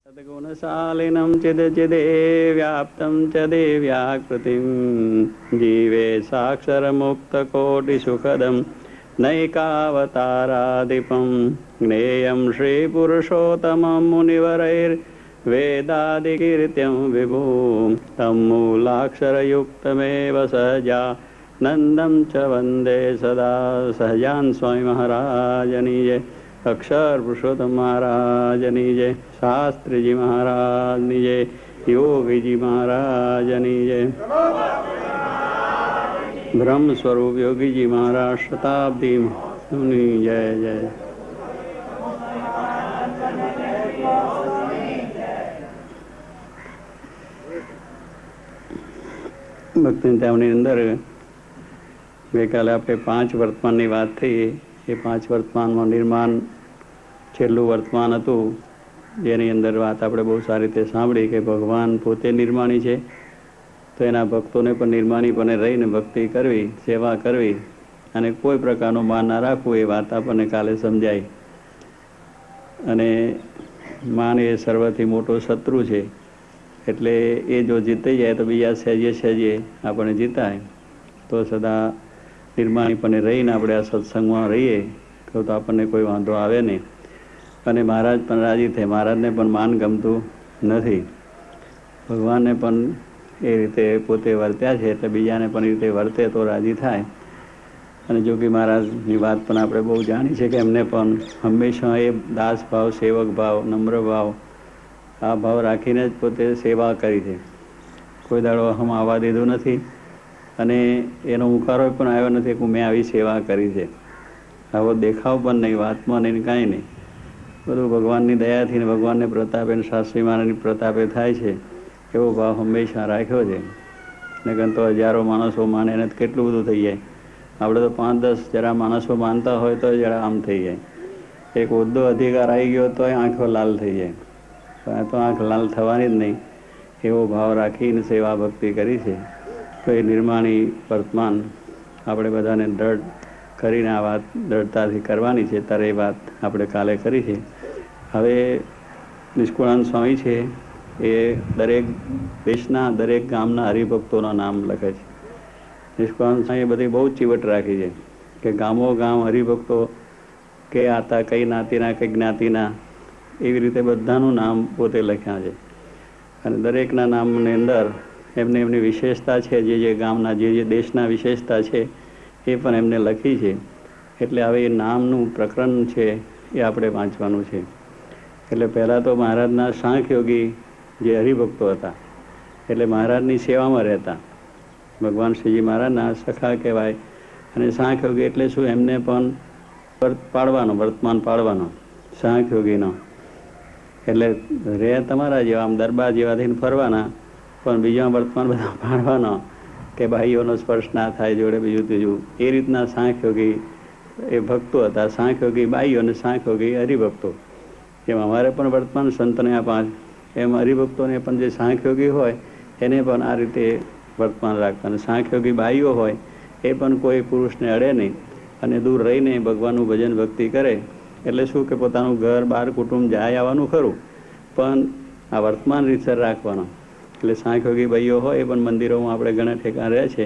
सद्गुणशालिनं चिदचिदे व्याप्तं च देव्याकृतिं जीवे साक्षरमुक्तकोटिसुखदं नैकावतारादिपं ज्ञेयं श्रीपुरुषोत्तमं मुनिवरैर्वेदादिकीर्त्यं विभुं तं मूलाक्षरयुक्तमेव सहजानन्दं च वन्दे सदा। सहजान स्वामी महाराजनी जय, अक्षर पुरुषोत्तम महाराजनी जय, शास्त्री जी महाराजनी जय, योगी जी महाराजनी जय, ब्रह्म स्वरूप योगी जी महाराज शताब्दी जय जय। ભક્તિ તેમની અંદર ગઈકાલે આપણે 5 વર્તમાનની વાત થઈ. એ 5 વર્તમાનમાં નિર્માણ છેલ્લું વર્તમાન હતું, જેની અંદર વાત આપણે બહુ સારી રીતે સાંભળી કે ભગવાન પોતે નિર્માણી છે, તો એના ભક્તોને પણ નિર્માણીપણે રહીને ભક્તિ કરવી, સેવા કરવી અને કોઈ પ્રકારનું માન ના રાખવું, એ વાત આપણને કાલે સમજાય. અને માન એ સર્વથી મોટો શત્રુ છે, એટલે એ જો જીતી જાય તો બીજા સહેજે સહેજે આપણે જીતાય. તો સદા નિર્માણીપણે રહીને આપણે આ સત્સંગમાં રહીએ તો આપણને કોઈ વાંધો આવે નહીં. અને મહારાજ પણ રાજી થાય. મહારાજને પણ માન ગમતું નથી. ભગવાનને પણ એ રીતે પોતે વર્ત્યા છે, એટલે બીજાને પણ એ રીતે વર્તે તો રાજી થાય. અને જોગી મહારાજની વાત પણ આપણે બહુ જાણી છે કે એમને પણ હંમેશા એ દાસ ભાવ, સેવક ભાવ, નમ્ર ભાવ, આ ભાવ રાખીને જ પોતે સેવા કરી છે. કોઈ દાડો અહમ આવવા દીધું નથી અને એનો ઉકારો પણ આવ્યો નથી કે મેં આવી સેવા કરી છે. આવો દેખાવ પણ નહીં, વાતમાં નહીં, કાંઈ નહીં. બધું ભગવાનની દયાથી ને ભગવાનને પ્રતાપે ને શાસ્ત્રી મહારાજની પ્રતાપે થાય છે, એવો ભાવ હંમેશા રાખ્યો છે. ને તો હજારો માણસો માને એને કેટલું બધું થઈ જાય. આપણે તો 5-10 જરા માણસો માનતા હોય તો જરા આમ થઈ જાય. એક હોદ્દો અધિકાર આવી ગયો તો આંખો લાલ થઈ જાય. પણ તો આંખ લાલ થવાની જ નહીં. એવો ભાવ રાખીને સેવા ભક્તિ કરી છે. તો એ નિર્માણી વર્તમાન આપણે બધાને દ્રઢ કરીને આ વાત દ્રઢતાથી કરવાની છે. ત્યારે એ વાત આપણે કાલે કરી છે. હવે નિષ્કુળાનંદ સ્વામી છે એ દરેક દેશના, દરેક ગામના હરિભક્તોના નામ લખે છે. નિષ્કુળાનંદ સ્વામીએ બધી બહુ ચીવટ રાખી છે કે ગામો ગામ હરિભક્તો કે આતા કઈ નાતીના, કઈ જ્ઞાતિના, એવી રીતે બધાનું નામ પોતે લખ્યા છે. અને દરેકના નામની અંદર એમને એમની વિશેષતા છે, જે ગામના, જે દેશના વિશેષતા છે એ પણ એમને લખી છે. એટલે હવે એ નામનું પ્રકરણ છે એ આપણે વાંચવાનું છે. એટલે પહેલાં તો મહારાજના સાંખ્યોગી જે હરિભક્તો હતા, એટલે મહારાજની સેવામાં રહેતા, ભગવાન શ્રીજી મહારાજના સખા કહેવાય. અને સાંખ્યોગી એટલે શું? એમને પણ પાડવાનો, વર્તમાન પાડવાનો સાંખ્યોગીનો. એટલે રે તમારા જેવા, આમ દરબાર જેવા થઈને ફરવાના, પણ બીજા વર્તમાન બધા પાડવાનો કે ભાઈઓનો સ્પર્શ ના થાય જોડે, બીજું ત્રીજું. એ રીતના સાંખ્યોગી એ ભક્તો હતા. સાંખ્યોગી બાઈઓ અને સાંખ્યોગી હરિભક્તો. એમ અમારે પણ વર્તમાન સંતને આ 5, એમ હરિભક્તોને પણ જે સાંખ્યોગી હોય એને પણ આ રીતે વર્તમાન રાખતા. અને સાંખ્યોગી બાઈઓ હોય એ પણ કોઈ પુરુષને અડે નહીં અને દૂર રહીને ભગવાનનું ભજન ભક્તિ કરે. એટલે શું કે પોતાનું ઘર બાર કુટુંબ જાય આવવાનું ખરું, પણ આ વર્તમાન રીતસર રાખવાનો. એટલે સાંખ્યોગી ભાઈઓ હોય એ પણ મંદિરોમાં આપણે ઘણા ઠેકાણ રહે છે,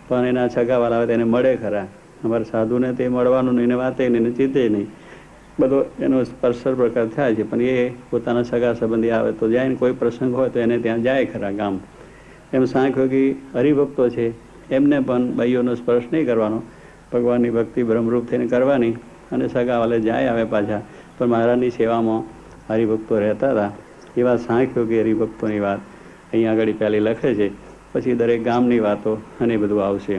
પણ એના છગાવાલા હોય તેને મળે ખરા. અમારા સાધુને તે મળવાનું નહીં, એને વાતે નહીં, ચીતે નહીં, બધો એનો સ્પર્શર પ્રકાર થાય છે. પણ એ પોતાના સગા સંબંધી આવે તો જાય ને, કોઈ પ્રસંગ હોય તો એને ત્યાં જાય ખરા ગામ. એમ સાંખ્યોગી હરિભક્તો છે, એમને પણ ભાઈઓનો સ્પર્શ નહીં કરવાનો, ભગવાનની ભક્તિ બ્રહ્મરૂપ થઈને કરવાની. અને સગાવાલે જાય આવે પાછા, પણ મહારાજની સેવામાં હરિભક્તો રહેતા હતા. એવા સાંખ્યોગી હરિભક્તોની વાત અહીંયા આગળ પહેલી લખે છે. પછી દરેક ગામની વાતો અને બધું આવશે.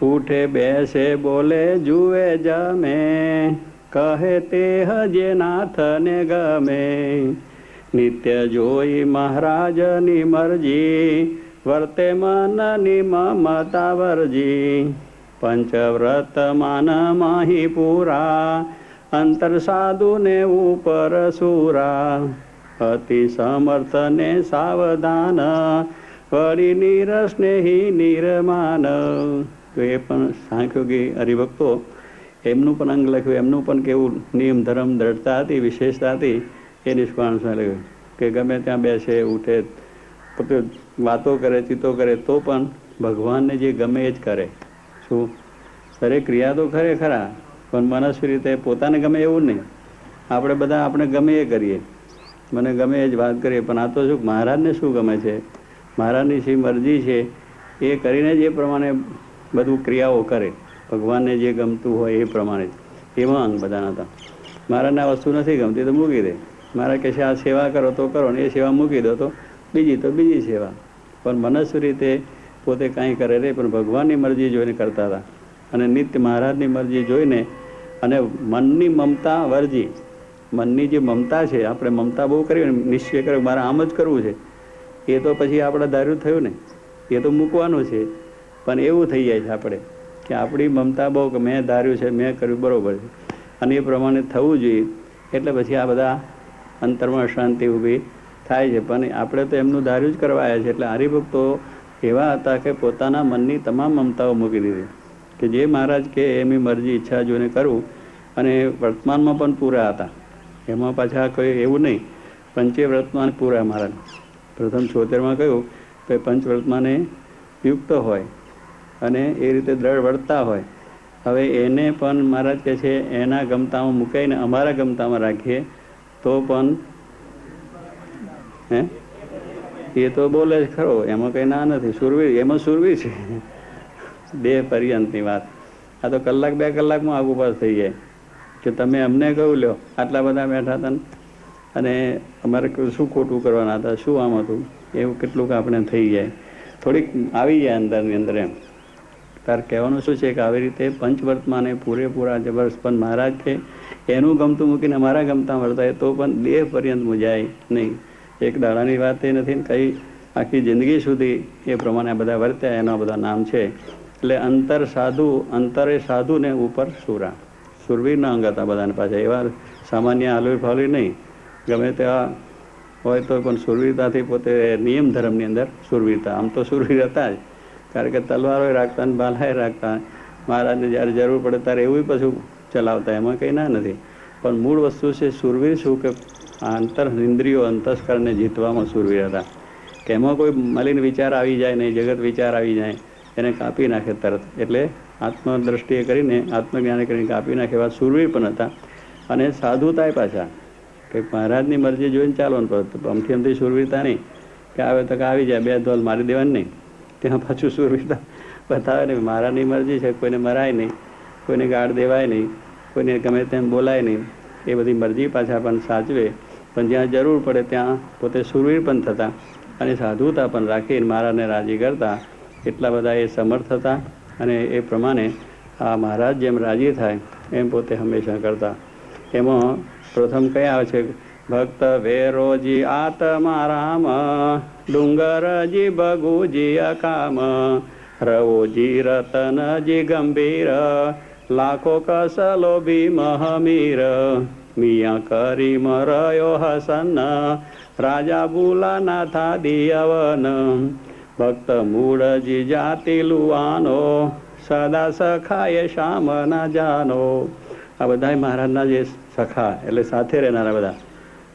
ઉઠે બેસે બોલે જુએ જમે, કહે તે હજે નાથને ગમે. નિત્ય જોઈ મહારાજની મરજી, વર્તે મનની મમતા વરજી. પંચવ્રત માન માહી પૂરા, અંતર સાધુ ને ઉપર સુરા. અતિ સમર્થ ને સાવધાન, વળી નીરસ ને હિ નિર્માન. તો એ પણ સાંખ્યોગી હરિભક્તો એમનું પણ અંગ લખ્યું. એમનું પણ કેવું નિયમ ધર્મ દ્રઢતા હતી, વિશેષતા હતી, એ નિષ્ફળ લાગ્યું કે ગમે ત્યાં બેસે ઉઠે પોતે વાતો કરે ચિત્તો કરે તો પણ ભગવાનને જે ગમે એ જ કરે. શું દરેક ક્રિયા તો ખરે ખરા પણ મનસ્વી રીતે પોતાને ગમે એવું નહીં. આપણે બધા આપણે ગમે એ કરીએ, મને ગમે એ જ વાત કરીએ, પણ આ તો શું મહારાજને શું ગમે છે, મહારાજની શી મરજી છે એ કરીને જ એ પ્રમાણે બધું ક્રિયાઓ કરે. ભગવાનને જે ગમતું હોય એ પ્રમાણે એમાં અંગ બધાના હતા. મહારાજને આ વસ્તુ નથી ગમતી તો મૂકી દે. મહારાજ કહે છે આ સેવા કરો તો કરો ને એ સેવા મૂકી દો તો બીજી સેવા. પણ મનસ્વી રીતે પોતે કાંઈ કરે નહીં, પણ ભગવાનની મરજી જોઈને કરતા હતા. અને નિત્ય મહારાજની મરજી જોઈને અને મનની મમતા વર્જી. મનની જે મમતા છે, આપણે મમતા બહુ કરી નિશ્ચય કર્યો મારે આમ જ કરવું છે, એ તો પછી આપણે ધાર્યું થયું ને, એ તો મૂકવાનું છે. પણ એવું થઈ જાય છે આપણે કે આપણી મમતા બહુ કે મેં ધાર્યું છે, મેં કર્યું બરાબર છે અને એ પ્રમાણે થવું જોઈએ. એટલે પછી આ બધા અંતરમાં શાંતિ ઊભી થાય છે. પણ આપણે તો એમનું ધાર્યું જ કરવા આવ્યા છે. એટલે હરિભક્તો એવા હતા કે પોતાના મનની તમામ મમતાઓ મૂકી દીધી કે જે મહારાજ કે એમની મરજી ઈચ્છા જોઈને કરવું. અને વર્તમાનમાં પણ પૂરા હતા. એમાં પાછા કોઈ એવું નહીં, પંચે વર્તમાન પૂરા. મહારાજ પ્રથમ 76માં કહ્યું કે પંચ વર્તમાને યુક્ત હોય અને એ રીતે દ્રઢ વર્તતા હોય. હવે એને પણ મહારાજ કહે છે એના ગમતામાં મૂકાઈને અમારા ગમતામાં રાખીએ તો પણ એ તો બોલે જ ખરો, એમાં કંઈ ના નથી. સુરવીર એમાં સુરવીર છે. દેહ પર્યંતની વાત. આ તો કલાક 2 કલાકમાં આગુ પાસ થઈ જાય કે તમે અમને કહું લ્યો આટલા બધા બેઠા હતા અને અમારે શું ખોટું કરવાના હતા, શું આમ હતું, એવું કેટલુંક આપણે થઈ જાય, થોડીક આવી જાય અંદરની અંદર. એમ તાર કહેવાનું શું છે કે આવી રીતે પંચવર્તમાને પૂરેપૂરા જબરદસ્ત. પણ મહારાજ કે એનું ગમતું મૂકીને અમારા ગમતા વર્તાય તો પણ દેહ પર્યંત મૂજાય નહીં. એક દાડાની વાત એ નથી ને કઈ આખી જિંદગી સુધી એ પ્રમાણે બધા વર્ત્યા. એના બધા નામ છે. એટલે અંતર સાધુ, અંતરે સાધુ ને ઉપર સુરા. સુરવીરના અંગ હતા બધાને પાછા. એવા સામાન્ય હાલવી ફાલવી નહીં, ગમે તેવા હોય તો પણ સુરવીરતાથી પોતે નિયમ ધર્મની અંદર સુરવીરતા. આમ તો સુરવીર હતા જ, કારણ કે તલવારો રાખતા ને બાલાએ રાખતા. મહારાજને જ્યારે જરૂર પડે ત્યારે એવું પાછું ચલાવતા, એમાં કંઈ ના નથી. પણ મૂળ વસ્તુ છે સુરવીર શું કે અંતર ઇન્દ્રિયો અંતસ્કરણને જીતવામાં સુરવીર હતા. કે એમાં કોઈ મલિન વિચાર આવી જાય નહીં, જગત વિચાર આવી જાય એને કાપી નાખે તરત. એટલે આત્મદ્રષ્ટિએ કરીને આત્મજ્ઞાને કરીને કાપી નાખે એવા સુરવીર પણ હતા. અને સાધુતાય પાછા કે મહારાજની મરજી જોઈને ચાલવાનું પડતું. અમથી સુરવીરતા નહીં કે આવે તો કે આવી જાય, 2 ધોલ મારી દેવાની નહીં. ત્યાં પાછું સુરવીરતા બતાવે નહીં. મહારાજની મરજી છે, કોઈને મરાય નહીં, કોઈને ગાળ દેવાય નહીં, કોઈને ગમે તેમ બોલાય નહીં. એ બધી મરજી પાછા પણ સાચવે. પણ જ્યાં જરૂર પડે ત્યાં પોતે સુરવીર પણ થતા અને સાધુતા પણ રાખીને મહારાજને રાજી કરતા. એટલા બધા એ સમર્થ હતા. અને એ પ્રમાણે આ મહારાજ જેમ રાજી થાય એમ પોતે હંમેશા કરતા. એમાં પ્રથમ કયા આવે છે? ભક્ત વેરોજી આત્મા રામ, ડુંગરજી ભગુજી અકામ, રવોજી રતનજી ગંભીર, લાખો કસલો ભીમ હમીર, મિયા કરી મરયો હસન, રાજા બુલા નાથા દિયવન, ભક્ત મૂળજી જાતિ લુવાનો, સદા સખાએ શ્યામ ના જાનો. આ બધા મહારાજના જે સખા એટલે સાથે રહેનારા બધા.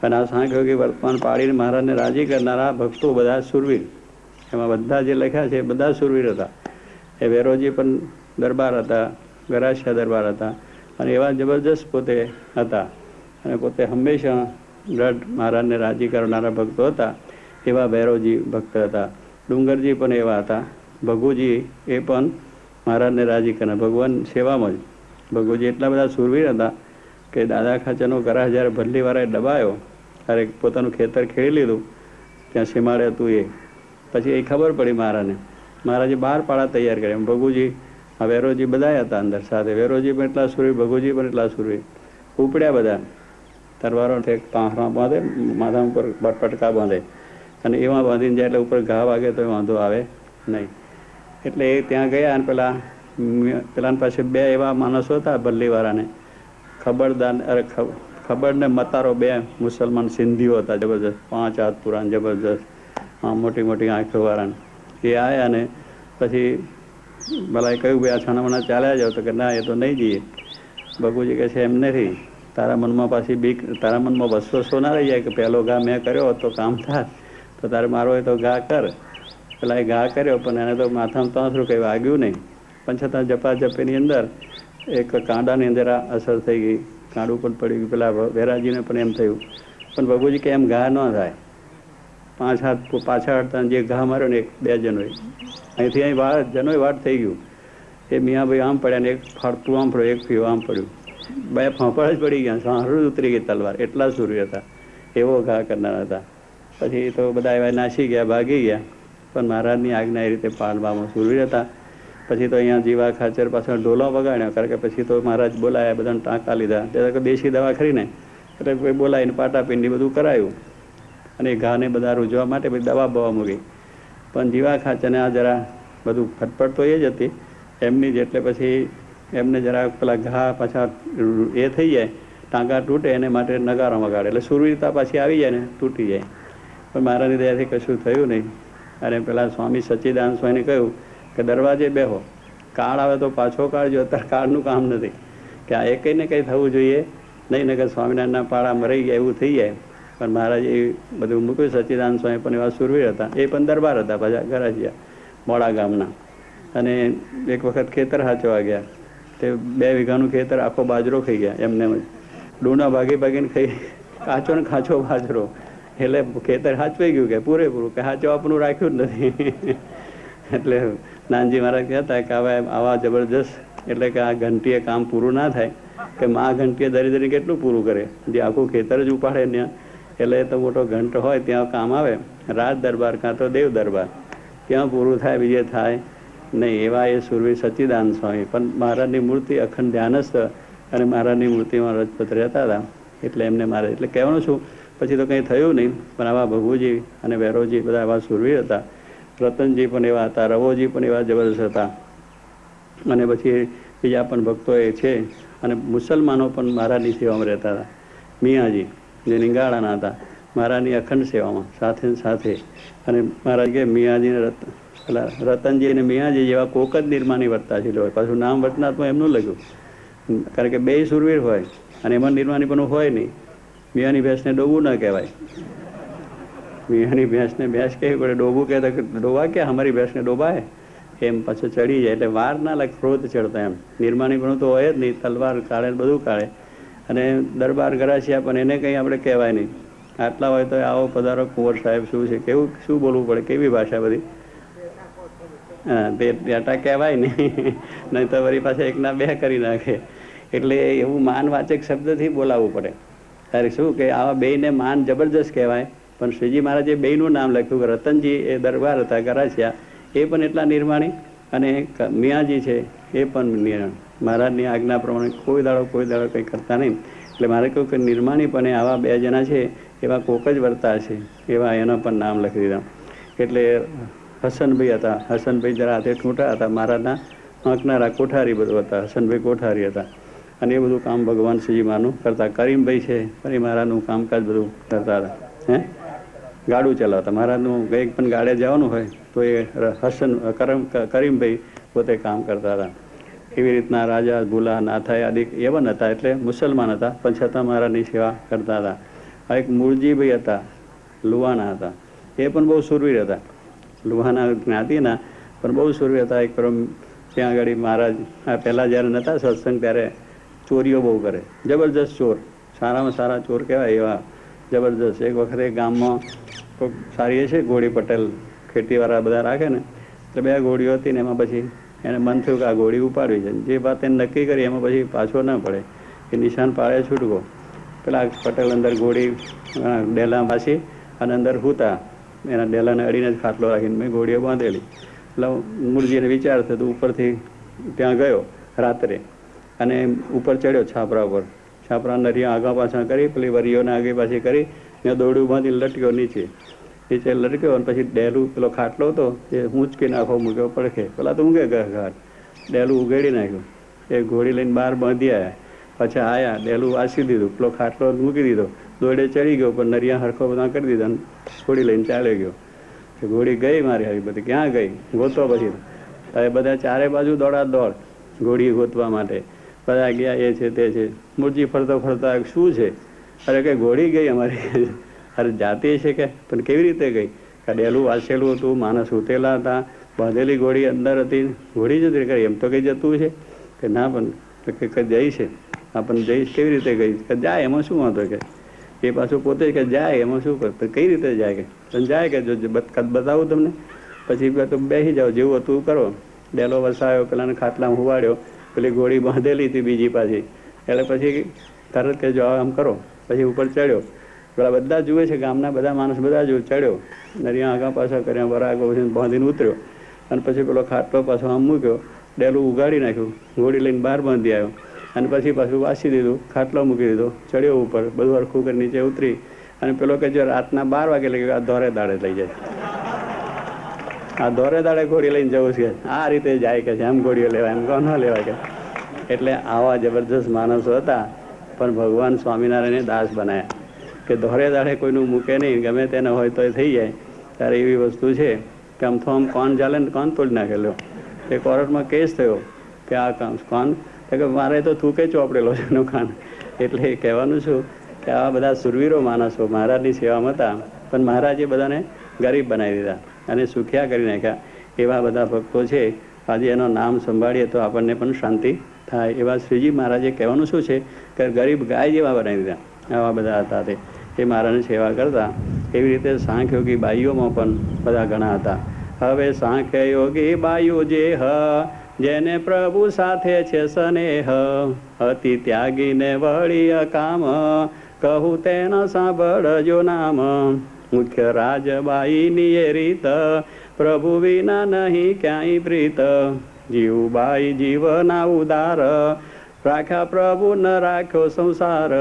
અને આ સાંખ્યોગી વર્તમાન પાડીને મહારાજને રાજી કરનારા ભક્તો બધા સુરવીર. એમાં બધા જે લખ્યા છે બધા સુરવીર હતા. એ વેરોજી પણ દરબાર હતા, ગરાસિયા દરબાર હતા અને એવા જબરજસ્ત પોતે હતા. અને પોતે હંમેશા દ્રઢ મહારાજને રાજી કરનારા ભક્તો હતા. એવા ભૈરવજી ભક્ત હતા. ડુંગરજી પણ એવા હતા. ભગુજી એ પણ મહારાજને રાજી કરનાર, ભગવાન સેવામાં જ. ભગુજી એટલા બધા સુરવીર હતા કે દાદા ખાચરનો ગરાહ જ્યારે ભલ્લીવાળાએ દબાયો ત્યારે પોતાનું ખેતર ખેડી લીધું, ત્યાં સીમાડે હતું એ. પછી એ ખબર પડી મહારાજને. મહારાજે 12 પાળા તૈયાર કર્યા. ભગુજી આ વેરોજી બધા હતા અંદર સાથે. વેરોજી પણ એટલા સુરવીર, ભગુજી પણ એટલા સુરવીર. ઉપડ્યા બધા. તરવારો પાંખરા બાંધે, માથા ઉપર પટકા બાંધે અને એમાં બાંધીને જાય એટલે ઉપર ઘા વાગે તો વાંધો આવે નહીં. એટલે એ ત્યાં ગયા અને પેલા પાસે 2 એવા માણસો હતા ભલ્લીવાળાને, ખબરદાર અરે ખબર ને મતારો 2 મુસલમાન સિંધીઓ હતા જબરજસ્ત, 5 હાથ પુરાણ જબરજસ્ત, મોટી મોટી આંખો વાળાને. એ આવ્યા ને પછી ભલા કહ્યું ભાઈ આ છાનામાના ચાલ્યા જાવ તો કે ના એ તો નહીં જઈએ. ભગુજી કહે છે એમ નથી, તારા મનમાં પાછી બીક, તારા મનમાં વસવસો ના રહી જાય કે પહેલો ઘા મેં કર્યો તો કામ થાય, તો તારે મારો હોય તો ઘા કર. પેલા એ ઘા કર્યો પણ એને તો માથામાં તાંસરું કંઈ વાગ્યું નહીં, પણ છતાં ઝપાઝપીની અંદર એક કાંડાની અંદર આ અસર થઈ ગઈ, કાંડું પણ પડી ગયું. પેલા વેરાજીને પણ એમ થયું, પણ બાબુજી કે એમ ઘા ન થાય. 5 હાથ પાછા હટતા જે ઘા માર્યો ને 1-2 જણોએ અહીંથી અહીં જનોય વાટ થઈ ગયું. એ મિયાભાઈ આમ પડ્યા ને એક ફાળતું આમ પડ્યો, એક ફીઓ આમ પડ્યું, 2 ફાંફળ જ પડી ગયા, સારું ઉતરી ગઈ તલવાર, એટલા સૂર્ય હતા, એવો ઘા કરનાર હતા. પછી તો બધા એવા નાસી ગયા, ભાગી ગયા, પણ મહારાજની આજ્ઞા એ રીતે પાળવામાં સૂરવીર હતા. પછી તો અહીંયા જીવા ખાચર પાછળ ઢોલો વગાડ્યો, કારણ કે પછી તો મહારાજ બોલાયા, બધાને ટાંકા લીધા, ત્યારે દેશી દવા ખરીને એટલે કોઈ બોલાવીને પાટાપિંડી બધું કરાયું, અને ઘાને બધા રૂજવા માટે બધી દવા બવા મૂકી. પણ જીવા ખાચરને આ જરા બધું ફટફટ તો એ જ હતી એમની જ, એટલે પછી એમને જરા પેલા ઘા પાછા એ થઈ જાય, ટાંકા તૂટે, એને માટે નગારા વગાડે, એટલે સુરવીરતા પાછી આવી જાય ને તૂટી જાય. પણ મહારાજની દયાથી કશું થયું નહીં. અને પેલા સ્વામી સચ્ચિદાનંદ સ્વામીને કહ્યું કે દરવાજે બેહો, કાળ આવે તો પાછો કાઢજો, અત્યારે કાળનું કામ નથી, કે આ એકઈ ને કંઈ થવું જોઈએ નહીં, ને કે સ્વામિનારાયણના પાળામાં રહી ગયા એવું થઈ જાય. પણ મહારાજ એ બધું મૂક્યું. સચ્ચિદાનંદ સ્વામી પણ એવા સુરવીર હતા, એ પણ દરબાર હતા પાછા ગરાજિયા મોડા ગામના. અને એક વખત ખેતર હાચવા ગયા, તે 2 વીઘાનું ખેતર આખો બાજરો ખાઈ ગયા એમને જ, ડૂના ભાગી ભાગીને ખાઈ, કાચો ને ખાચો બાજરો. એટલે ખેતર હાચવાઈ ગયું કે પૂરેપૂરું, કે હાચો આપણું રાખ્યું જ નથી. એટલે નાનજી મહારાજ કહેતા કે હવે આવા જબરજસ્ત, એટલે કે આ ઘંટીએ કામ પૂરું ના થાય, કે માં ઘંટીએ ધરી ધરી કેટલું પૂરું કરે, જે આખું ખેતર જ ઉપાડે ત્યાં. એટલે તો મોટો ઘંટ હોય ત્યાં કામ આવે, રાજ દરબાર કાં તો દેવ દરબાર, ત્યાં પૂરું થાય, બીજે થાય નહીં. એવા એ સુરવીર સચ્ચિદાનંદ સ્વામી. પણ મહારાજની મૂર્તિ અખંડ ધ્યાનસ્થ, અને મહારાજની મૂર્તિમાં રજપત રહેતા હતા, એટલે એમને મારે એટલે કહેવાનું છું. પછી તો કંઈ થયું નહીં, પણ આવા ભગુજી અને વેરોજી બધા એવા સુરવીર હતા. રતનજી પણ એવા હતા, રવોજી પણ એવા જબરદસ્ત હતા. અને પછી બીજા પણ ભક્તો એ છે. અને મુસલમાનો પણ મહારાજની સેવામાં રહેતા હતા. મિયાજી જે નિંગાળાના હતા, મહારાજની અખંડ સેવામાં સાથે સાથે. અને મહારાજ કે મિયાજીને રતનજી અને મિયાજી જેવા કોક જ નિર્માની વર્તા છે. પાછું નામ વર્તનાત્મા એમનું લખ્યું, કારણ કે 2 સુરવીર હોય અને એમાં નિર્માની પણ હોય નહીં. મિયાની ભેંસને ડોબું ના કહેવાય, મિયાની ભેંસને ભેંસ કહેવી પડે, ડોબું કહેતા કે ડોબા ક્યાં, અમારી ભેંસને ડોબાય, એમ પાછું ચડી જાય. એટલે વાર ના લાગે, ક્રોધ ચડતા એમ. નિર્માની પણ તો હોય જ નહીં, તલવાર કાઢે બધું કાઢે. અને દરબાર ગરાસિયા પણ એને કંઈ આપણે કહેવાય નહીં. આટલા હોય તો આવો પધારો કુંવર સાહેબ, શું છે, કેવું શું બોલવું પડે, કેવી ભાષા બધી. હા, બેટા કહેવાય નહીં તો વળી પાછા 1ના 2 કરી નાખે. એટલે એવું માનવાચક શબ્દથી બોલાવવું પડે. ત્યારે શું કે આવા 2ને માન જબરજસ્ત કહેવાય. પણ શ્રીજી મહારાજે 2નું નામ લખ્યું. રતનજી એ દરબાર હતા ગરાસિયા, એ પણ એટલા નિર્માણી, અને મિયાજી છે એ પણ નિર્માણ. મહારાજની આજ્ઞા પ્રમાણે કોઈ દાડો કંઈ કરતા નહીં. એટલે મારે કહ્યું કે નિર્માણી પણ આવા 2 જણા છે, એવા કોક જ વર્તા છે, એવા એના પણ નામ લખી દીધા. એટલે હસનભાઈ હતા, હસનભાઈ જરા હાથે ઠૂંઠા હતા, મહારાજના આંકનારા કોઠારી બધું હતા, હસનભાઈ કોઠારી હતા. અને એ બધું કામ ભગવાન શ્રીજી માનું કરતા. કરીમભાઈ છે પણ એ મહારાજનું કામકાજ બધું કરતા હતા. ગાડું ચલાવતા, મહારાજનું કંઈક પણ ગાડે જવાનું હોય તો એ કરીમભાઈ પોતે કામ કરતા હતા. એવી રીતના રાજા ભૂલા નાથાએ આદિ એવન હતા, એટલે મુસલમાન હતા, પણ છતાં મહારાજની સેવા કરતા હતા. આ એક મૂળજીભાઈ હતા, લુહાણા હતા, એ પણ બહુ સુરવીર હતા. લુહાણા જ્ઞાતિના પણ બહુ સુરવીર હતા. એક પરમ ત્યાં આગળ મહારાજ પહેલાં જ્યારે નહોતા સત્સંગ, ત્યારે ચોરીઓ બહુ કરે, જબરજસ્ત ચોર, સારામાં સારા ચોર કહેવાય એવા જબરજસ્ત. એક વખતે ગામમાં કોઈક સારી છે ઘોડી પટેલ, ખેતીવાળા બધા રાખે ને, એટલે 2 ઘોડીઓ હતી ને એમાં પછી એને મન થયું કે આ ઘોડી ઉપાડવી છે. જે વાત એને નક્કી કરી એમાં પછી પાછો ના પડે, એ નિશાન પાડે છૂટકો. પેલા પટેલ અંદર ઘોડી ડેલા પાછી અને અંદર હૂતા, એના ડેલાને અડીને જ ખાટલો રાખીને મેં ઘોડીઓ બાંધેલી. એટલે મૂળજીને વિચાર થયો, ઉપરથી ત્યાં ગયો રાત્રે અને ઉપર ચડ્યો છાપરા ઉપર. છાપરા નરિયા આગા પાછા કરી, પેલી વરીઓને આગી પાછી કરી, ત્યાં દોરડું બાંધી લટક્યો નીચે લટક્યો. અને પછી ડેલું પેલો ખાટલો હતો એ ઊંચકી નાખો મૂક્યો પડખે. પેલા તો ઊંઘે ગયા ઘાટ, ડેલું ઉઘેડી નાખ્યું. એ ઘોડી લઈને બહાર બાંધી આવ્યા. પાછા આવ્યા, ડેલું વાસી દીધું, પેલો ખાટલો મૂકી દીધો, દોરડે ચડી ગયો, પણ નરિયા હરખો બધા કરી દીધા, ઘોડી લઈને ચાલ્યો ગયો. ઘોડી ગઈ મારી આવી બધી, ક્યાં ગઈ ગોતવા. પછી હવે બધા ચારે બાજુ દોડા દોડ ઘોડી ગોતવા માટે. બધા ગયા એ છે તે છે. મૂળજી ફરતો ફરતા શું છે? અરે કે ઘોડી ગઈ અમારી. અરે જાતી છે કે પણ કેવી રીતે ગઈ? કે ડેલું વાંચેલું હતું, માણસ ઉતેલા હતા, બાંધેલી ઘોડી અંદર હતી, ઘોડી જતી કરી. એમ તો કઈ જતું છે કે ના, પણ કે જઈ છે. આપણને જઈશ કેવી રીતે ગઈ? કે જાય એમાં શું વાંધો? કે એ પાછું પોતે કે જાય એમાં શું કર? કઈ રીતે જાય? કે પણ જાય કે જો બતાવું તમને. પછી તો બેસી જાઓ, જેવું હતું કરો. ડેલો વસાયો, પેલાને ખાટલામાં હુવાડ્યો, પેલી ઘોડી બાંધેલી હતી બીજી પાછી. એટલે પછી તરત કે જો આમ કરો. પછી ઉપર ચડ્યો. પેલા બધા જુએ છે, ગામના બધા માણસ બધા જુએ. ચડ્યો, નરિયા આગા પાછા કર્યા, બરાગો બાંધીને ઉતર્યો. અને પછી પેલો ખાટલો પાછો આમ મૂક્યો, ડેલું ઉગાડી નાખ્યું, ઘોડી લઈને બહાર બાંધી આવ્યો. અને પછી પાછું વાસી દીધું, ખાટલો મૂકી દીધો, ચડ્યો ઉપર, બધું હરખું કરી નીચે ઉતરી. અને પેલો કે જો રાતના 12 વાગે લઈ આ ધોરે દાડે લઈ જાય. આ ધોરે દાડે ઘોડી લઈને જવું છે. આ રીતે જાય કે છે. એમ ઘોડીઓ લેવાય, એમ ન લેવાય કે. એટલે આવા જબરજસ્ત માણસો હતા. પણ ભગવાન સ્વામિનારાયણે દાસ બનાવ્યા કે ધોરે દાડે કોઈનું મૂકે નહીં, ગમે તેને હોય તો એ થઈ જાય. ત્યારે એવી વસ્તુ છે કે આમ તો આમ કોણ ચાલે ને કોણ તોડી નાખેલો. એ કોર્ટમાં કેસ થયો કે આ કામ કોણ કે મારે તો થૂકે ચોપડેલો છે એનું કાન. એટલે કહેવાનું છું કે આવા બધા સુરવીરો માણસો મહારાજની સેવામાં હતા. પણ મહારાજે બધાને ગરીબ બનાવી દીધા અને સુખિયા કરી નાખ્યા. એવા બધા ભક્તો છે. આજે એનું નામ સંભાળીએ તો આપણને પણ શાંતિ થાય. એવા શ્રીજી મહારાજે કહેવાનું શું છે કે ગરીબ ગાય જેવા બનાવી દીધા. આવા બધા હતા તે. એ મહારાજની સેવા કરતા. એવી રીતે સાંખ્યોગી બાઈઓમાં પણ બધા ઘણા હતા. હવે સાંખ્યયોગી બાઈઓ જે જેને પ્રભુ સાથે છે સ્નેહ, અતિ ત્યાગીને વળી કામ, કહું તેના સાંભળજો નામ. મુખ્ય રાજબાઈની એ રીત, પ્રભુ વિના નહીં ક્યાંય પ્રીત. જીવબાઈ જીવના ઉદાર, રાખ્યા પ્રભુ ન રાખ્યો સંસાર.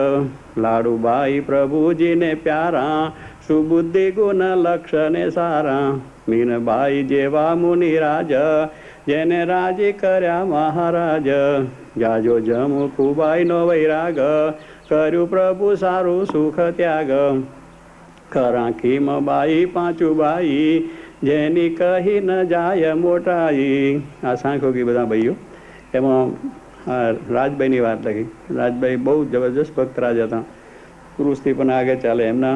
લાડુબાઈ પ્રભુજીને પ્યારા, સુબુદ્ધિ ગુણ લક્ષને સારા. મીનબાઈ જેવા મુનિરાજ, જેને રાજી કર્યા મહારાજ. જાજો જમકુબાઈનો વૈરાગ, કર્યું પ્રભુ સારું સુખ ત્યાગ. કરાંકીમ બાઈ પાંચુબાઈ, જેની કહી ન જાય મોટાઈ. આ સાંખોગી બધા ભાઈઓ. એમાં રાજભાઈની વાત લખી. રાજભાઈ બહુ જબરજસ્ત ભક્ત રાજ હતા. પુરુષથી પણ આગળ ચાલે. એમના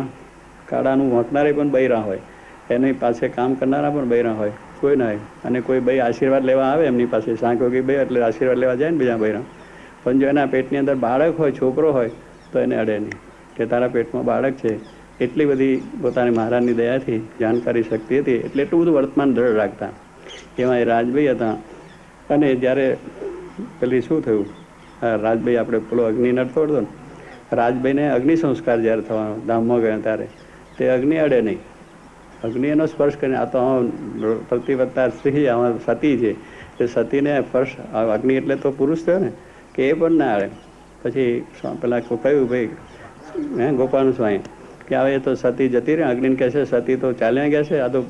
કાળાનું વાંકનારે પણ બૈરા હોય, એની પાસે કામ કરનારા પણ બૈરા હોય, કોઈ ના હોય. અને કોઈ ભાઈ આશીર્વાદ લેવા આવે એમની પાસે, સાંખોગી ભાઈ એટલે આશીર્વાદ લેવા જાય ને બીજા બૈરા. પણ જો એના પેટની અંદર બાળક હોય, છોકરો હોય, તો એને અડે નહીં કે તારા પેટમાં બાળક છે. એટલી બધી પોતાની મહારાજની દયાથી જાણકારી શક્તિ હતી. એટલે એટલું બધું વર્તમાન દ્રઢ રાખતા. એમાં એ રાજભાઈ હતા. અને જ્યારે પેલી શું થયું, રાજભાઈ આપણે પેલો અગ્નિ નડતો હતો ને, રાજભાઈને અગ્નિ સંસ્કાર જ્યારે થવાનો ધામમાં ગયા ત્યારે તે અગ્નિ અડે નહીં. અગ્નિ એનો સ્પર્શ કરીને આ તો પ્રતિવત્તા સ્ત્રી આમાં સતી છે, તે સતીને સ્પર્શ, અગ્નિ એટલે તો પુરુષ થયો ને, કે એ પણ ના અડે. પછી પેલા કહ્યું ભાઈ ગોપાલ સ્વામી કે હવે તો સતી જતી રહે. અગ્નિને કહે છે સતી તો ચાલ્યા ગયા છે, આ તો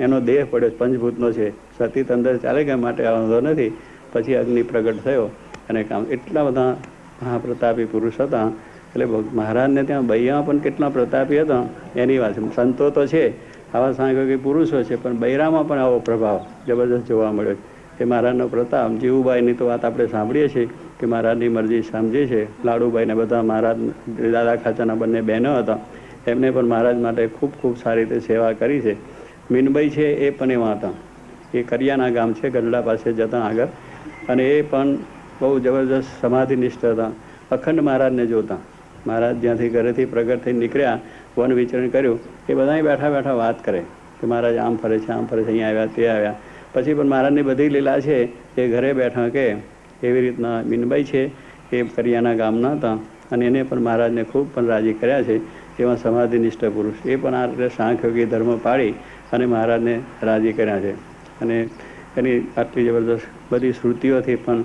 એનો દેહ પડ્યો પંચભૂતનો છે, સતી તો અંદર ચાલે ગયા માટે આ વાંધો નથી. પછી અગ્નિ પ્રગટ થયો અને કામ. એટલા બધા મહાપ્રતાપી પુરુષ હતા. એટલે મહારાજને ત્યાં બૈયામાં પણ કેટલા પ્રતાપી હતા એની વાત છે. સંતો તો છે, આવા સાંખ્યોગી પુરુષો છે, પણ બૈરામાં પણ આવો પ્રભાવ જબરદસ્ત જોવા મળ્યો. એ મહારાજનો પ્રતાપ. જીવુબાઈની તો વાત આપણે સાંભળીએ છીએ કે મહારાજની મરજી સમજે છે. લાડુબાઈને બધા મહારાજ દાદા ખાચાના બંને બહેનો હતા. એમને પણ મહારાજ માટે ખૂબ ખૂબ સારી રીતે સેવા કરી છે. મીનબાઈ છે એ પણ એવા હતા. એ કરિયાના ગામ છે, ગઢડા પાસે જતા આગળ. અને એ પણ બહુ જબરજસ્ત સમાધિનિષ્ઠ હતા. અખંડ મહારાજને જોતા. મહારાજ જ્યાંથી ઘરેથી પ્રગટ થઈને નીકળ્યા, વન વિચરણ કર્યું, એ બધાય બેઠા બેઠા વાત કરે કે મહારાજ આમ ફરે છે, આમ ફરે છે, અહીંયા આવ્યા, તે આવ્યા. પછી પણ મહારાજની બધી લીલા છે એ ઘરે બેઠા કે એવી રીતના મીનબાઈ છે એ કરિયાના ગામના હતા. અને એને પણ મહારાજને ખૂબ પણ રાજી કર્યા છે. એવા સમાધિનિષ્ઠ પુરુષ. એ પણ આ રીતે સાંખ્યોગી ધર્મ પાળી અને મહારાજને રાજી કર્યા છે. અને એની આટલી જબરદસ્ત બધી શ્રુતિઓથી પણ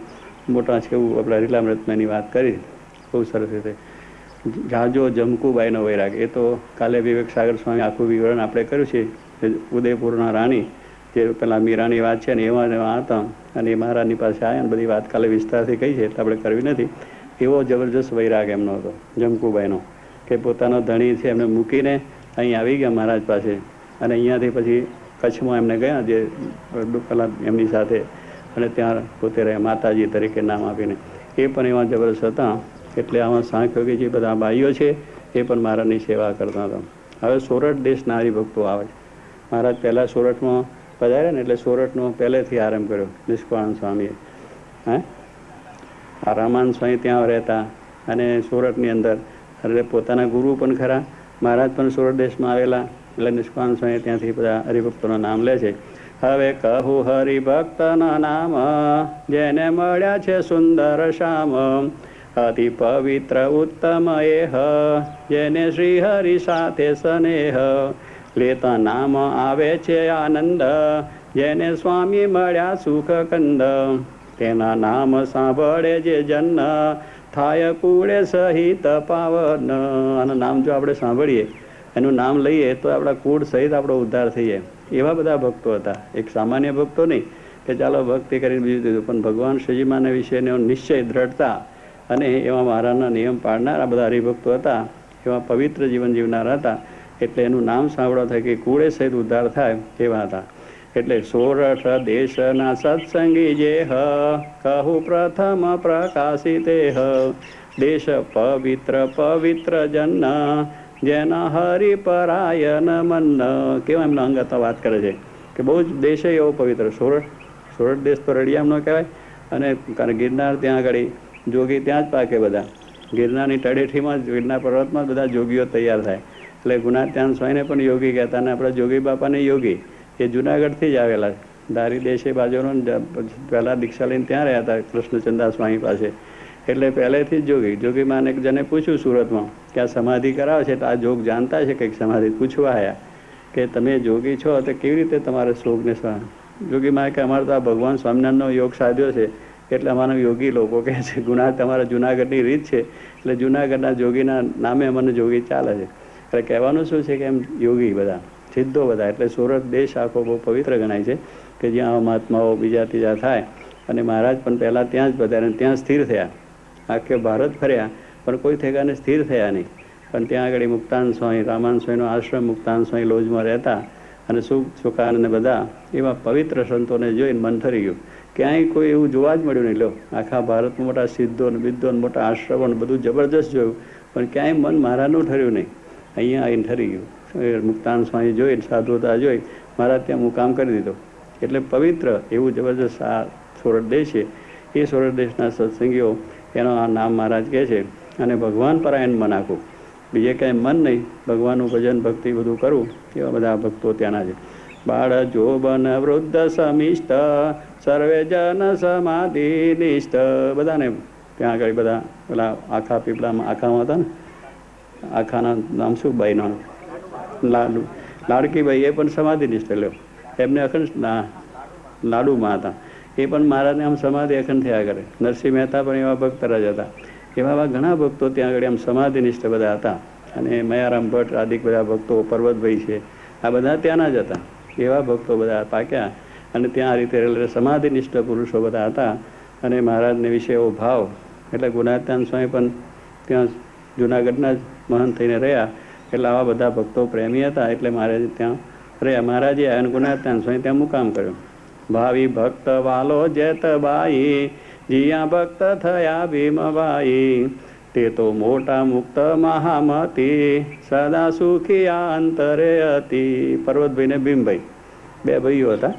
મોટા છે એવું આપણા લીલામૃતમાંની વાત કરી બહુ સરસ રીતે. જાજો જમકુબાઈનો વૈરાગ, એ તો કાલે વિવેક સાગર સ્વામી આખું વિવરણ આપણે કર્યું છે. ઉદયપુરના રાણી જે પેલા મીરાની વાત છે ને, એવા હતા. અને એ મહારાજની પાસે આવ્યા ને બધી વાત કાલે વિસ્તારથી કહી છે એટલે આપણે કરવી નથી. એવો જબરજસ્ત વૈરાગ એમનો હતો જમકુબાઈનો, કે પોતાનો ધણી છે એમને મૂકીને અહીં આવી ગયા મહારાજ પાસે. અને અહીંયાથી પછી કચ્છમાં એમને ગયા જે પેલા એમની સાથે, અને ત્યાં પોતે રહ્યા માતાજી તરીકે નામ આપીને. એ પણ એવા જબરજસ્ત હતા. એટલે આમાં સાંખ્યોગી જે બધા ભાઈઓ છે એ પણ મહારાજની સેવા કરતા હતા. હવે સોરઠ દેશના હરિભક્તો આવે છે. મહારાજ પહેલાં સોરઠમાં પધાર્યા ને એટલે સોરઠનો પહેલેથી આરંભ કર્યો નિષ્કુળાનંદ સ્વામીએ. આ રામાનંદ સ્વામી ત્યાં રહેતા અને સોરઠની અંદર એટલે પોતાના ગુરુ પણ ખરા. મહારાજ પણ સોરઠ દેશમાં આવેલા એટલે નિષ્કુળાનંદ સ્વામી ત્યાંથી બધા હરિભક્તોના નામ લે છે. હવે કહું હરિભક્તના નામ જેને મળ્યા છે સુંદર શ્યામ, અતિ પવિત્ર ઉત્તમ એહ જેને શ્રી હરિ સાથે સ્નેહ, લેતા નામ આવે છે આનંદ જેને સ્વામી મળ્યા સુખ કંદ, તેના નામ સાંભળે જે જન થાય કુળે સહિત પાવન. આનું નામ જો આપણે સાંભળીએ, એનું નામ લઈએ તો આપણા કુળ સહિત આપણો ઉદ્ધાર થઈ જાય. એવા બધા ભક્તો હતા. એક સામાન્ય ભક્તો નહીં કે ચાલો ભક્તિ કરીને બીજું દીધું, પણ ભગવાન શ્રીજીમાના વિશેનો નિશ્ચય દ્રઢતા અને એવા મહારાજના નિયમ પાળનારા બધા હરિભક્તો હતા. એવા પવિત્ર જીવન જીવનારા હતા. એટલે એનું નામ સાંભળવા થાય કે કુળે સહિત ઉદ્ધાર થાય એવા હતા. એટલે સોરઠ દેશના સત્સંગી જે કહું પ્રથમ પ્રકાશિતે, દેશ પવિત્ર પવિત્ર જન જેના હરિપરાયન મન. કેવા એમના અંગતા વાત કરે છે કે બહુ જ દેશ એવો પવિત્ર. સોરઠ દેશ તો રળિયામ ન કહેવાય. અને કારણ ગિરનાર ત્યાં આગળ જોગી ત્યાં જ પાકે બધા. ગિરનારની તળેટીમાં જ ગિરનાર પર્વતમાં જ બધા જોગીઓ તૈયાર થાય. એટલે ગુણાત્યાન સ્વામીને પણ યોગી કહેતા. અને આપણા જોગી બાપાને યોગી એ જુનાગઢથી જ આવેલા. ધારી દેશે બાજુનો પહેલાં દીક્ષા લઈને ત્યાં રહ્યા હતા કૃષ્ણચંદા સ્વામી પાસે. એટલે પહેલેથી જ જોગીમાં એક જણે પૂછ્યું સુરતમાં કે આ સમાધિ કરાવે છે, તો આ જોગ જાણતા છે કંઈક સમાધિ પૂછવા આવ્યા કે તમે જોગી છો તો કેવી રીતે તમારે શોકને જોગીમાં કે અમારે તો આ ભગવાન સ્વામિનારાયણનો યોગ સાધ્યો છે એટલે અમારા યોગી લોકો કહે છે. તમારા જુનાગઢની રીત છે એટલે જુનાગઢના જોગીના નામે અમને જોગી ચાલે છે. એટલે કહેવાનું શું છે કે એમ યોગી બધા સિદ્ધો બધા. એટલે સુરત દેશ આખો બહુ પવિત્ર ગણાય છે કે જ્યાં મહાત્માઓ બીજા ત્રીજા થાય. અને મહારાજ પણ પહેલાં ત્યાં જ બધા ત્યાં સ્થિર થયા. આખે ભારત ફર્યા પણ કોઈ ઠેકાને સ્થિર થયા નહીં. પણ ત્યાં આગળ મુક્તાન સ્વામી રામાનંદ સ્વામીનો આશ્રમ મુક્તાન સ્વામી લોજમાં રહેતા. અને સુખાનંદ બધા એવા પવિત્ર સંતોને જોઈને મન ઠરી ગયું. ક્યાંય કોઈ એવું જોવા જ મળ્યું નહીં. લો આખા ભારતમાં મોટા સિદ્ધો ને બિદ્ધો ને મોટા આશ્રમો ને બધું જબરજસ્ત જોયું, પણ ક્યાંય મન મહારાજનું ઠર્યું નહીં. અહીંયા આવીને ઠરી ગયું. મુક્તાન સ્વામી જોઈને સાધુતા જોઈ મહારાજ ત્યાં મુકામ કરી દીધો. એટલે પવિત્ર એવું જબરજસ્ત આ સોરઠ દેશ છે. એ સોરઠ દેશના સત્સંગીઓ એનો આ નામ મહારાજ કહે છે. અને ભગવાન પરાયણ મન આખું, બીજે કાંઈ મન નહીં, ભગવાનનું ભજન ભક્તિ બધું કરવું, એવા બધા ભક્તો ત્યાંના છે. બાળ જોબન વૃદ્ધ સમિષ્ટ સર્વે જન સમાધિ નિષ્ઠ. બધાને ત્યાં આગળ બધા પેલા આખા પીપળામાં આખામાં હતા ને, આખાના નામ શું ભાઈનો લાડકીભાઈ, એ પણ સમાધિ નિષ્ઠ લ્યો. એમને અખંડ લાડુમાં હતા. એ પણ મહારાજને આમ સમાધિ અખંડ થયા કરે. નરસિંહ મહેતા પણ એવા ભક્ત જ હતા. એવા ઘણા ભક્તો ત્યાં આગળ આમ સમાધિ નિષ્ઠ બધા હતા. અને મયારામ ભટ્ટ આદિક બધા ભક્તો, પર્વતભાઈ છે, આ બધા ત્યાંના જ હતા. એવા ભક્તો બધા પાક્યા. અને ત્યાં આ રીતે સમાધિ નિષ્ઠ પુરુષો બધા હતા. અને મહારાજને વિશે એવો ભાવ. એટલે ગુણાત્યાન સ્વામી પણ ત્યાં જુનાગઢના જ મહંત થઈને રહ્યા. એટલે આવા બધા ભક્તો પ્રેમી હતા. એટલે મહારાજ ત્યાં રહ્યા. મહારાજે અને ગુણાત્યાન સ્વામી ત્યાં મુકામ કર્યો. ભાવિ ભક્ત વાલો જેતબાઈ જીયા ભક્ત થયા ભીમબાઈ, તે તો મોટા મુક્ત મહામતી સદા સુખી અંતરે હતી. પર્વતભાઈ ને ભીમભાઈ બે ભાઈઓ હતા.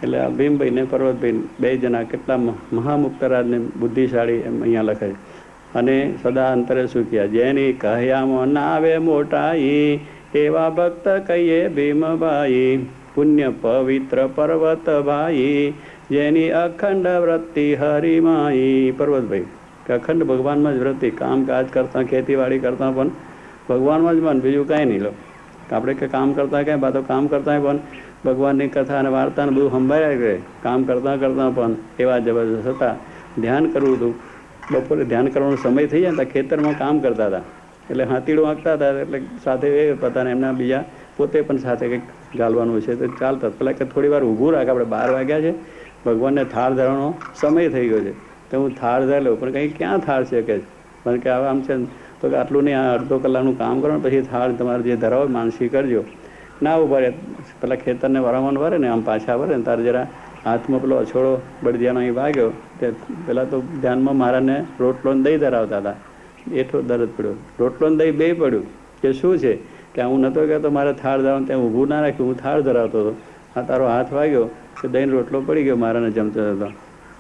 એટલે આ ભીમભાઈ ને પર્વતભાઈ બે જણા કેટલા મહામુક્તરાજને બુદ્ધિશાળી એમ અહીંયા લખે છે. અને સદા અંતરે સુખ્યા જેની કહ્યામાં નાવે મોટાઈ, એવા ભક્ત કહીએ ભીમભાઈ. પુણ્ય પવિત્ર પર્વતભાઈ જેની અખંડ વૃત્તિ હરિમાઈ. પર્વતભાઈ કે અખંડ ભગવાનમાં જ વૃત્તિ, કામકાજ કરતાં ખેતીવાડી કરતાં પણ ભગવાનમાં જ મન, બીજું કાંઈ નહીં. લો આપણે કે કામ કરતાં કાંઈ બાતો કામ કરતાં પણ ભગવાનની કથા અને વાર્તાને બધું સંભાળ્યા કરે. કામ કરતાં કરતાં પણ એવા જબરજસ્ત હતા. ધ્યાન કરવું હતું. બપોરે ધ્યાન કરવાનો સમય થઈ જાય ને ખેતરમાં કામ કરતા હતા. એટલે હાથીડું વાંકતા હતા. એટલે સાથે એ પોતાને એમના બીજા પોતે પણ સાથે કંઈક ગાલવાનું છે તો ચાલતા. પેલા કે થોડી વાર ઊભું રાખ, આપણે 12 વાગ્યા છે, ભગવાનને થાળ ધરવાનો સમય થઈ ગયો છે, તો હું થાળ ધરી લઉં. પણ કંઈ ક્યાં થાળ છે કે કારણ કે હવે આમ છે તો કે આટલું નહીં, આ અડધો કલાકનું કામ કરો ને પછી થાળ તમારે જે ધરાવો માનસી કરજો. ના ઉભા રહે, પેલા ખેતરને વરાવાનું વરે ને આમ પાછા વરે ને તારે જરા હાથમાં પેલો અછોડો બળદિયાનો અહીં વાગ્યો તે પહેલાં તો ધ્યાનમાં મહારાજને રોટલો ને દહીં ધરાવતા હતા. એટલો દર્દ પડ્યો, રોટલો ને દહીં બે પડ્યું કે શું છે કે હું નહોતો કહેતો મારે થાળ ધરાવવાનું, ત્યાં ઊભું ના રાખ્યું, હું થાળ ધરાવતો હતો, આ તારો હાથ વાગ્યો કે દહીં રોટલો પડી ગયો મારાને જમતો હતો.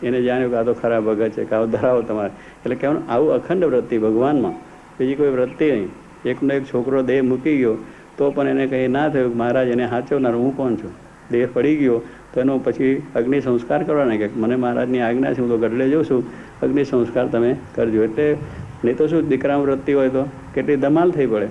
એને જાણ્યું કે આ તો ખરાબ ભગત છે, કે આવો ધરાવો તમારે. એટલે કહેવાનું આવું અખંડ વૃત્તિ ભગવાનમાં, બીજી કોઈ વૃત્તિ નહીં. એકનો એક છોકરો દેહ મૂકી ગયો તો પણ એને કંઈ ના થયું, મહારાજ એને સાચવનાર હું કોણ છું. દેહ પડી ગયો તો એનો પછી અગ્નિ સંસ્કાર કરવાના, કે મને મહારાજની આજ્ઞા છે, હું તો ગઢડે જાઉં છું, અગ્નિ સંસ્કાર તમે કરજો. એટલે નહીં તો શું, દીકરામાં વૃત્તિ હોય તો કેટલી ધમાલ થઈ પડે,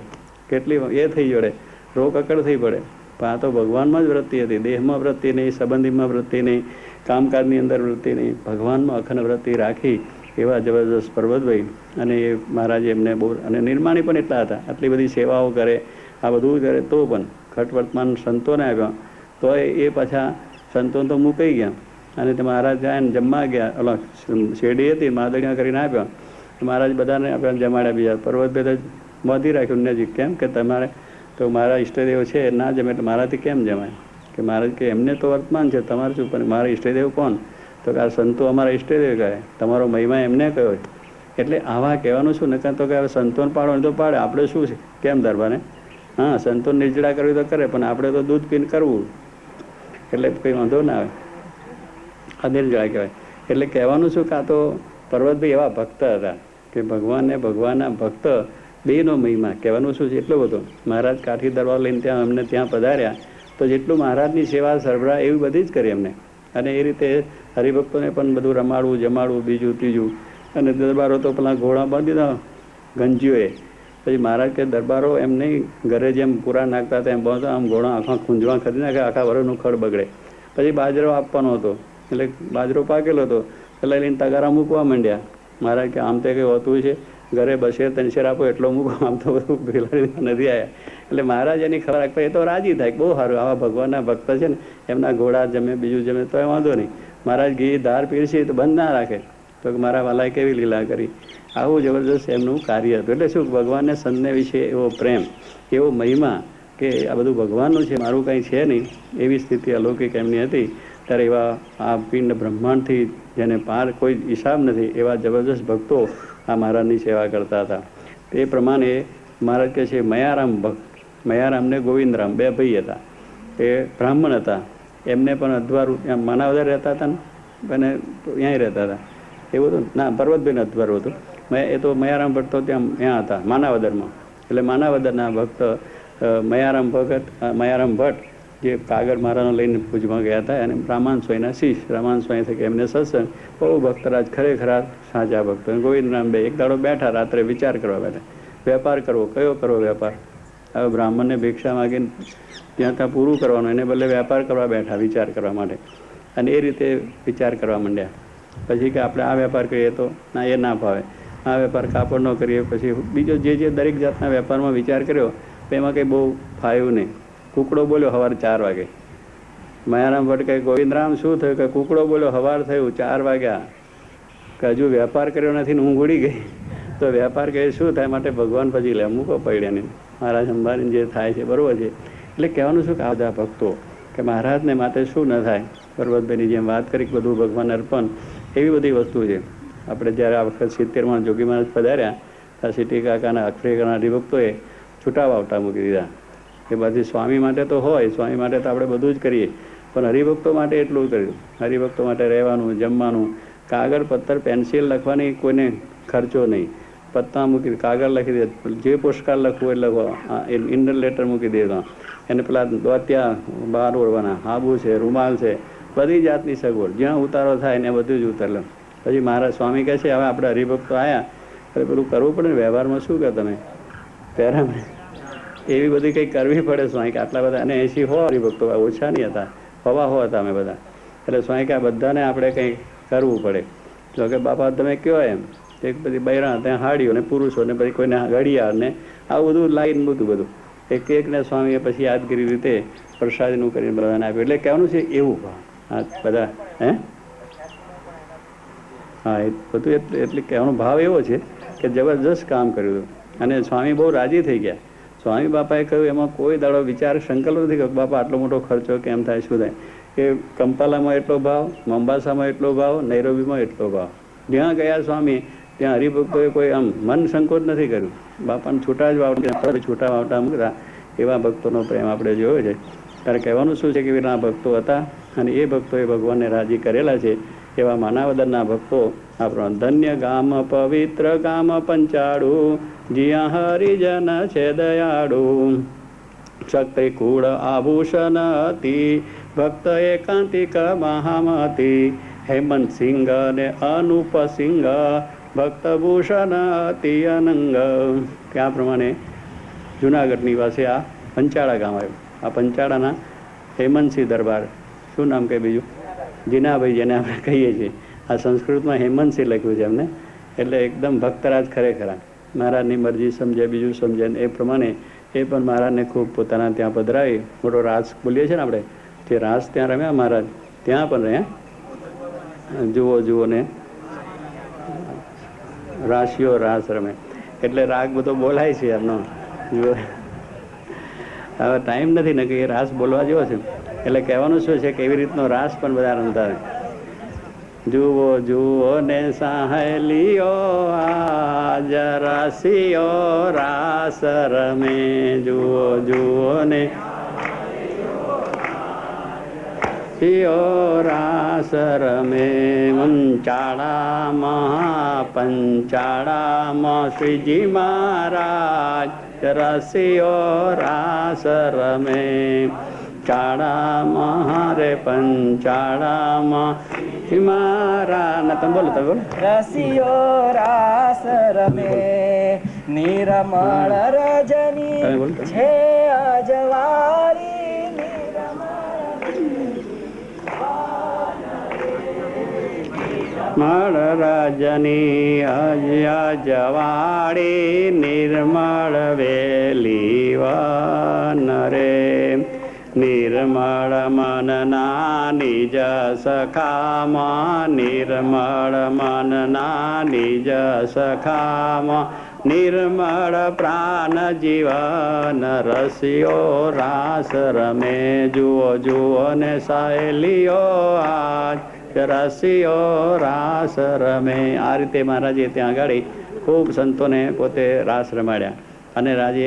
કેટલી એ થઈ જોડે, રોગ અકળ થઈ પડે. પણ આ તો ભગવાનમાં જ વૃત્તિ હતી, દેહમાં વૃત્તિ નહીં, સંબંધીમાં વૃત્તિ નહીં, કામકાજની અંદર વૃત્તિ નહીં, ભગવાનમાં અખંડ વૃત્તિ રાખી એવા જબરદસ્ત પર્વતભાઈ. અને એ મહારાજે એમને બહુ, અને નિર્માણી પણ એટલા હતા, આટલી બધી સેવાઓ કરે, આ બધું કરે, તો પણ ખટ વર્તમાન સંતોને આવ્યા તો એ પાછા સંતો તો મૂકાઈ ગયા. અને તે મહારાજ જાય ને જમવા ગયા, ઓલા શેરડી હતી માદળિયા કરીને આપ્યા, મહારાજ બધાને આપણે જમાડ્યા. બીજા પર્વતભાઈ તો બાંધી રાખ્યું નજીક, કેમ કે તમારે તો મારા ઈષ્ટદેવ છે ના જમે એટલે મારાથી કેમ જમાય, કે મહારાજ કે એમને તો વર્તમાન છે, તમારે શું, પણ મારા ઈષ્ટદેવ કોણ, તો કે આ સંતો અમારા ઈષ્ટદેવ કહે, તમારો મહિમા એમને કયો. એટલે આવા કહેવાનું શું, નકર તો કે હવે સંતોને પાડો તો પાડે, આપણે શું છે કેમ ધરવાને. હા, સંતો નિર્જળા કરવી તો કરે, પણ આપણે તો દૂધ પીને કરવું, એટલે કંઈ વાંધો ના આવે, આ નિર્જળા કહેવાય. એટલે કહેવાનું શું કે આ તો પર્વતભાઈ એવા ભક્ત હતા કે ભગવાનને ભગવાનના ભક્ત બેનો મહિમા કહેવાનું શું છે એટલો બધો. મહારાજ કાઠી દરબાર લઈને ત્યાં અમને ત્યાં પધાર્યા તો જેટલું મહારાજની સેવા સરભરા એવી બધી જ કરી એમને. અને એ રીતે હરિભક્તોને પણ બધું રમાડવું જમાડવું બીજું ત્રીજું. અને દરબારો તો પેલા ઘોડા બાંધી દીધા ગંજીઓએ. પછી મહારાજ કે દરબારો એમ નહીં ઘરે જેમ પૂરા નાખતા હતા એમ બાંધતા, આમ ઘોડા આખા ખૂંજવા ખરી નાખે, આખા વરસનું ખડ બગડે. પછી બાજરો આપવાનો હતો, એટલે બાજરો પાકેલો હતો, એટલે લઈને તગારા મૂકવા માંડ્યા. મહારાજ કે આમ તે કંઈ હોતું છે, ઘરે બસેર તનશેર આપો એટલો મૂકો, આમ તો બધું પેલા નથી આવ્યા. એટલે મહારાજ એની ખબર રાખતા એ તો રાજી થાય, બહુ સારું, આવા ભગવાનના ભક્ત છે ને એમના ઘોડા જમે બીજું જમે તો એ વાંધો નહીં. મહારાજ ઘી ધાર પીરસી તો બંધ ના રાખે, તો મારા વાલાએ કેવી લીલા કરી. આવું જબરદસ્ત એમનું કાર્ય હતું. એટલે શું, ભગવાનને સંતને વિશે એવો પ્રેમ, એવો મહિમા કે આ બધું ભગવાનનું છે, મારું કંઈ છે નહીં, એવી સ્થિતિ અલૌકિક એમની હતી. ત્યારે એવા આ પિંડ બ્રહ્માંડથી જેને પાર કોઈ હિસાબ નથી એવા જબરદસ્ત ભક્તો આ મહારાજની સેવા કરતા હતા. તે પ્રમાણે મહારાજ કહે છે મયારામ ભક્ત, મયારામને ગોવિંદરામ બે ભાઈ હતા, એ બ્રાહ્મણ હતા. એમને પણ અધવારું ત્યાં માનાવદર રહેતા હતા ને અને ત્યાંય રહેતા હતા. એવું હતું ના, પર્વતભાઈને અધવારું હતું. એ તો મયારામ ભટ્ટ તો ત્યાં હતા માનાવદરમાં. એટલે માનાવદરના ભક્ત મયારામ ભટ્ટ જે કાગળ મહારાજનો લઈને પૂજમાં ગયા હતા, અને રામાન સ્વાઈના શિષ્ય, રામાન સ્વાઈ થકી એમને સત્સંગ, બહુ ભક્તરાજ, ખરેખર સાચા ભક્તો. ગોવિંદરામ બે એક દાડો બેઠા, રાત્રે વિચાર કરવા બેઠા, વેપાર કરવો, કયો કરવો વેપાર. હવે બ્રાહ્મણને ભિક્ષા માગીને ત્યાં પૂરું કરવાનું, એને બદલે વેપાર કરવા બેઠા વિચાર કરવા માટે. અને એ રીતે વિચાર કરવા માંડ્યા. પછી કે આપણે આ વેપાર કરીએ તો ના, એ ના ભાવે, આ વેપાર કાપડનો કરીએ, પછી બીજો જે દરેક જાતના વેપારમાં વિચાર કર્યો, એમાં કંઈ બહુ ફાયું નહીં. કુકડો બોલ્યો સવારે 4 વાગે. મયારામ ભટ્ટ કહે ગોવિંદરામ શું થયું, કે કુકડો બોલ્યો સવાર થયું 4 વાગ્યા, કે હજુ વેપાર કર્યો નથી ને ઊંઘ ઉડી ગઈ. તો વેપાર કહે શું થાય, માટે ભગવાન પછી લે મૂકો પડ્યા નહીં, મહારાજ અંબાની જે થાય છે બરાબર છે. એટલે કહેવાનું શું કે આ બધા ભક્તો કે મહારાજને માટે શું ન થાય. પર્વતભાઈની જેમ વાત કરી બધું ભગવાન અર્પણ, એવી બધી વસ્તુ છે. આપણે જ્યારે આ વખત 70માં જોગી મહારાજ પધાર્યા ત્યાં સિટી કાકાના આફ્રિકાના હરિભક્તોએ છૂટા વાવટા મૂકી દીધા. એ બધી સ્વામી માટે તો હોય, સ્વામી માટે તો આપણે બધું જ કરીએ, પણ હરિભક્તો માટે એટલું કર્યું. હરિભક્તો માટે રહેવાનું, જમવાનું, કાગળ પત્તર પેન્સિલ લખવાની કોઈને ખર્ચો નહીં. પત્તા મૂકી કાગળ લખી દે, જે પુષ્કાર લખવું એ લખો, ઇન્ડર લેટર મૂકી દેવા, એને પેલા દોત્યા બહાર ઓળવાના, હાબુ છે, રૂમાલ છે, બધી જાતની સગવડ, જ્યાં ઉતારો થાય ને બધું જ ઉતારે. પછી મારા સ્વામી કહે છે હવે આપણે હરિભક્તો આવ્યા, એટલે પેલું કરવું પડે ને, વ્યવહારમાં શું કહે તમે પહેરામાં એવી બધી કંઈ કરવી પડે સ્વામી, કે આટલા બધા, અને 80 હરિભક્તો ઓછા નહીં હતા, હવા હતા અમે બધા. એટલે સ્વામી કે આ બધાને આપણે કંઈક કરવું પડે. તો કે બાપા તમે કયો એમ, એક બધી બૈરા ત્યાં હાડીઓ ને પુરુષો ને પછી કોઈને ઘડિયાળ ને આવું બધું લાઈન બધું એકને સ્વામીએ પછી યાદગીરી રીતે પ્રસાદનું કરીને બધાને આપ્યું. એટલે કહેવાનું છે એવું હા બધા હા એ બધું એટલે કહેવાનો ભાવ એવો છે કે જબરજસ્ત કામ કર્યું હતું. અને સ્વામી બહુ રાજી થઈ ગયા. સ્વામી બાપાએ કહ્યું એમાં કોઈ દાડો વિચાર સંકલ્પ નથી કે બાપા આટલો મોટો ખર્ચો કેમ થાય શું થાય. કે કંપાલામાં એટલો ભાવ, મોમ્બાસામાં એટલો ભાવ, નૈરોબીમાં એટલો ભાવ. જ્યાં ગયા સ્વામી ત્યાં હરિભક્તોએ કોઈ આમ મન સંકોચ નથી કર્યું. બાપાને છૂટા જ વાવટા, છૂટા વાવટા મૂકતા એવા ભક્તોનો પ્રેમ આપણે જોયો છે. ત્યારે કહેવાનું શું છે કે એના ભક્તો હતા અને એ ભક્તોએ ભગવાનને રાજી કરેલા છે. એવા માનાવદરના ભક્તો આપણો ધન્ય ગામ પવિત્ર ગામ પંચાળું, જ્યાં હરિજન છે દયાળુ. ક્ષત્રિય કુળ આભૂષણ હતી, ભક્ત એકાંતિક મહામતી. હેમંત સિંહ ને અનુપ સિંહ, ભક્ત ભૂષણ અતિ અનંગ. ત્યાં પ્રમાણે જુનાગઢની પાસે આ પંચાળા ગામ આવ્યું. આ પંચાળાના હેમંતસિંહ દરબાર, શું નામ કહે બીજું? જીનાભાઈ, જેને આપણે કહીએ છીએ. આ સંસ્કૃતમાં હેમંતસિંહ લખ્યું છે એમને. એટલે એકદમ ભક્તરાજ ખરેખર. મહારાજની મરજી સમજે, બીજું સમજે. એ પ્રમાણે એ પણ મહારાજને ખૂબ પોતાના ત્યાં પધરાવી મોટો રાસ બોલીએ છીએ ને આપણે, તે રાસ ત્યાં રમ્યા મહારાજ. ત્યાં પણ રહ્યા. જુઓ ને રાશિઓ રાસ રમે એટલે રાગ બધો બોલાય છે એમનો. જુઓ, હવે ટાઈમ નથી ને કે એ રાસ બોલવા જેવો છે. એટલે કહેવાનું શું છે કે એવી રીતનો રાસ પણ બધા રમતા. જુઓ ને સાહેલીઓ આજ રસીઓ રાસ રમે. જુઓ ને રાસ રમે. પંચાળામાં શ્રીજી મહારાજ રસીઓ રાસ રમે. ચાળામાં રે પંચાળામાં મારા તમે બોલો રસીઓ રાસ રમે. નિરમળ રજની છે અજવાળી. મળ રજની અજવાળી, નિર્મળ વેલી વન રે. નિર્મળ મનના નિજ સખામાં, નિર્મળ મનના નિજ સખામાં. નિર્મળ પ્રાણ જીવન રસિયો રાસ રમે. જુઓ ને સહેલીઓ આજ રસિયો રાસ રમે. આ રીતે મહારાજે ત્યાં આગળ ખૂબ સંતોને પોતે રાસ રમાડ્યા. અને રાજે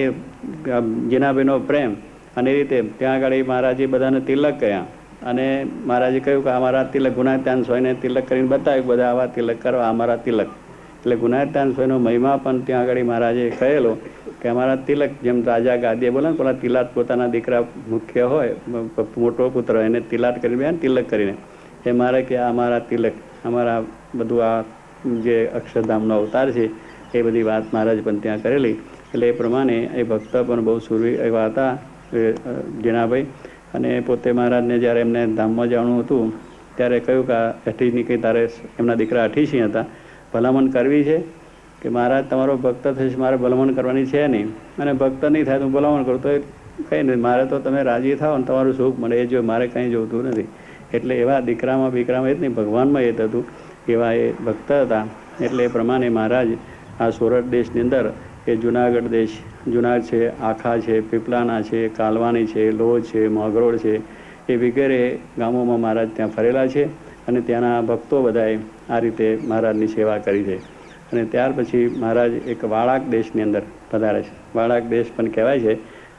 જીનાભાઈનો પ્રેમ અને એ રીતે ત્યાં આગળ મહારાજે બધાને તિલક કર્યા. અને મહારાજે કહ્યું કે અમારા તિલક ગુણાત્યાન સ્વામીને તિલક કરીને બતાવ્યું, બધા આવા તિલક કરવા અમારા તિલક. એટલે ગુણાત્યાન સ્વામીનો મહિમા પણ ત્યાં આગળ મહારાજે કહેલો કે અમારા તિલક, જેમ રાજા ગાદીએ બોલે ને પેલા તિલાટ પોતાના દીકરા મુખ્ય હોય, મોટો પુત્ર, એને તિલાટ કરીને તિલક કરીને એ મારે કે અમારા તિલક, અમારા બધું આ જે અક્ષરધામનો અવતાર છે એ બધી વાત મહારાજ પણ ત્યાં કરેલી. એટલે એ પ્રમાણે એ ભક્ત પણ બહુ સુરવીર એવા હતા જીનાભાઈ. અને પોતે મહારાજને જ્યારે એમને ધામમાં જવાનું હતું ત્યારે કહ્યું કે અઠીની કંઈ તારે, એમના દીકરા અઠીસી હતા, ભલામણ કરવી છે કે મહારાજ તમારો ભક્ત થશે, મારે ભલામણ કરવાની છે નહીં. અને ભક્ત નહીં થાય તો હું ભલામણ કરું તો કંઈ નહીં, મારે તો તમે રાજી થાવ ને તમારું સુખ મળે એ જો, મારે કંઈ જોતું નથી. એટલે એવા દીકરામાં બીકરામાં એ જ નહીં, ભગવાનમાં એ થતું, એવા એ ભક્ત હતા. એટલે એ પ્રમાણે મહારાજ આ સોરઠ દેશની અંદર એ જુનાગઢ દેશ, જુનાગઢ છે, આખા છે, પીપલાના છે, કાલવાની છે, લોહ છે, મોગરોળ છે, એ વગેરે ગામોમાં મહારાજ ત્યાં ફરેલા છે. અને ત્યાંના ભક્તો બધાએ આ રીતે મહારાજની સેવા કરી છે. અને ત્યાર પછી મહારાજ એક વાળાક દેશની અંદર પધારે છે. વાળાક દેશ પણ કહેવાય છે.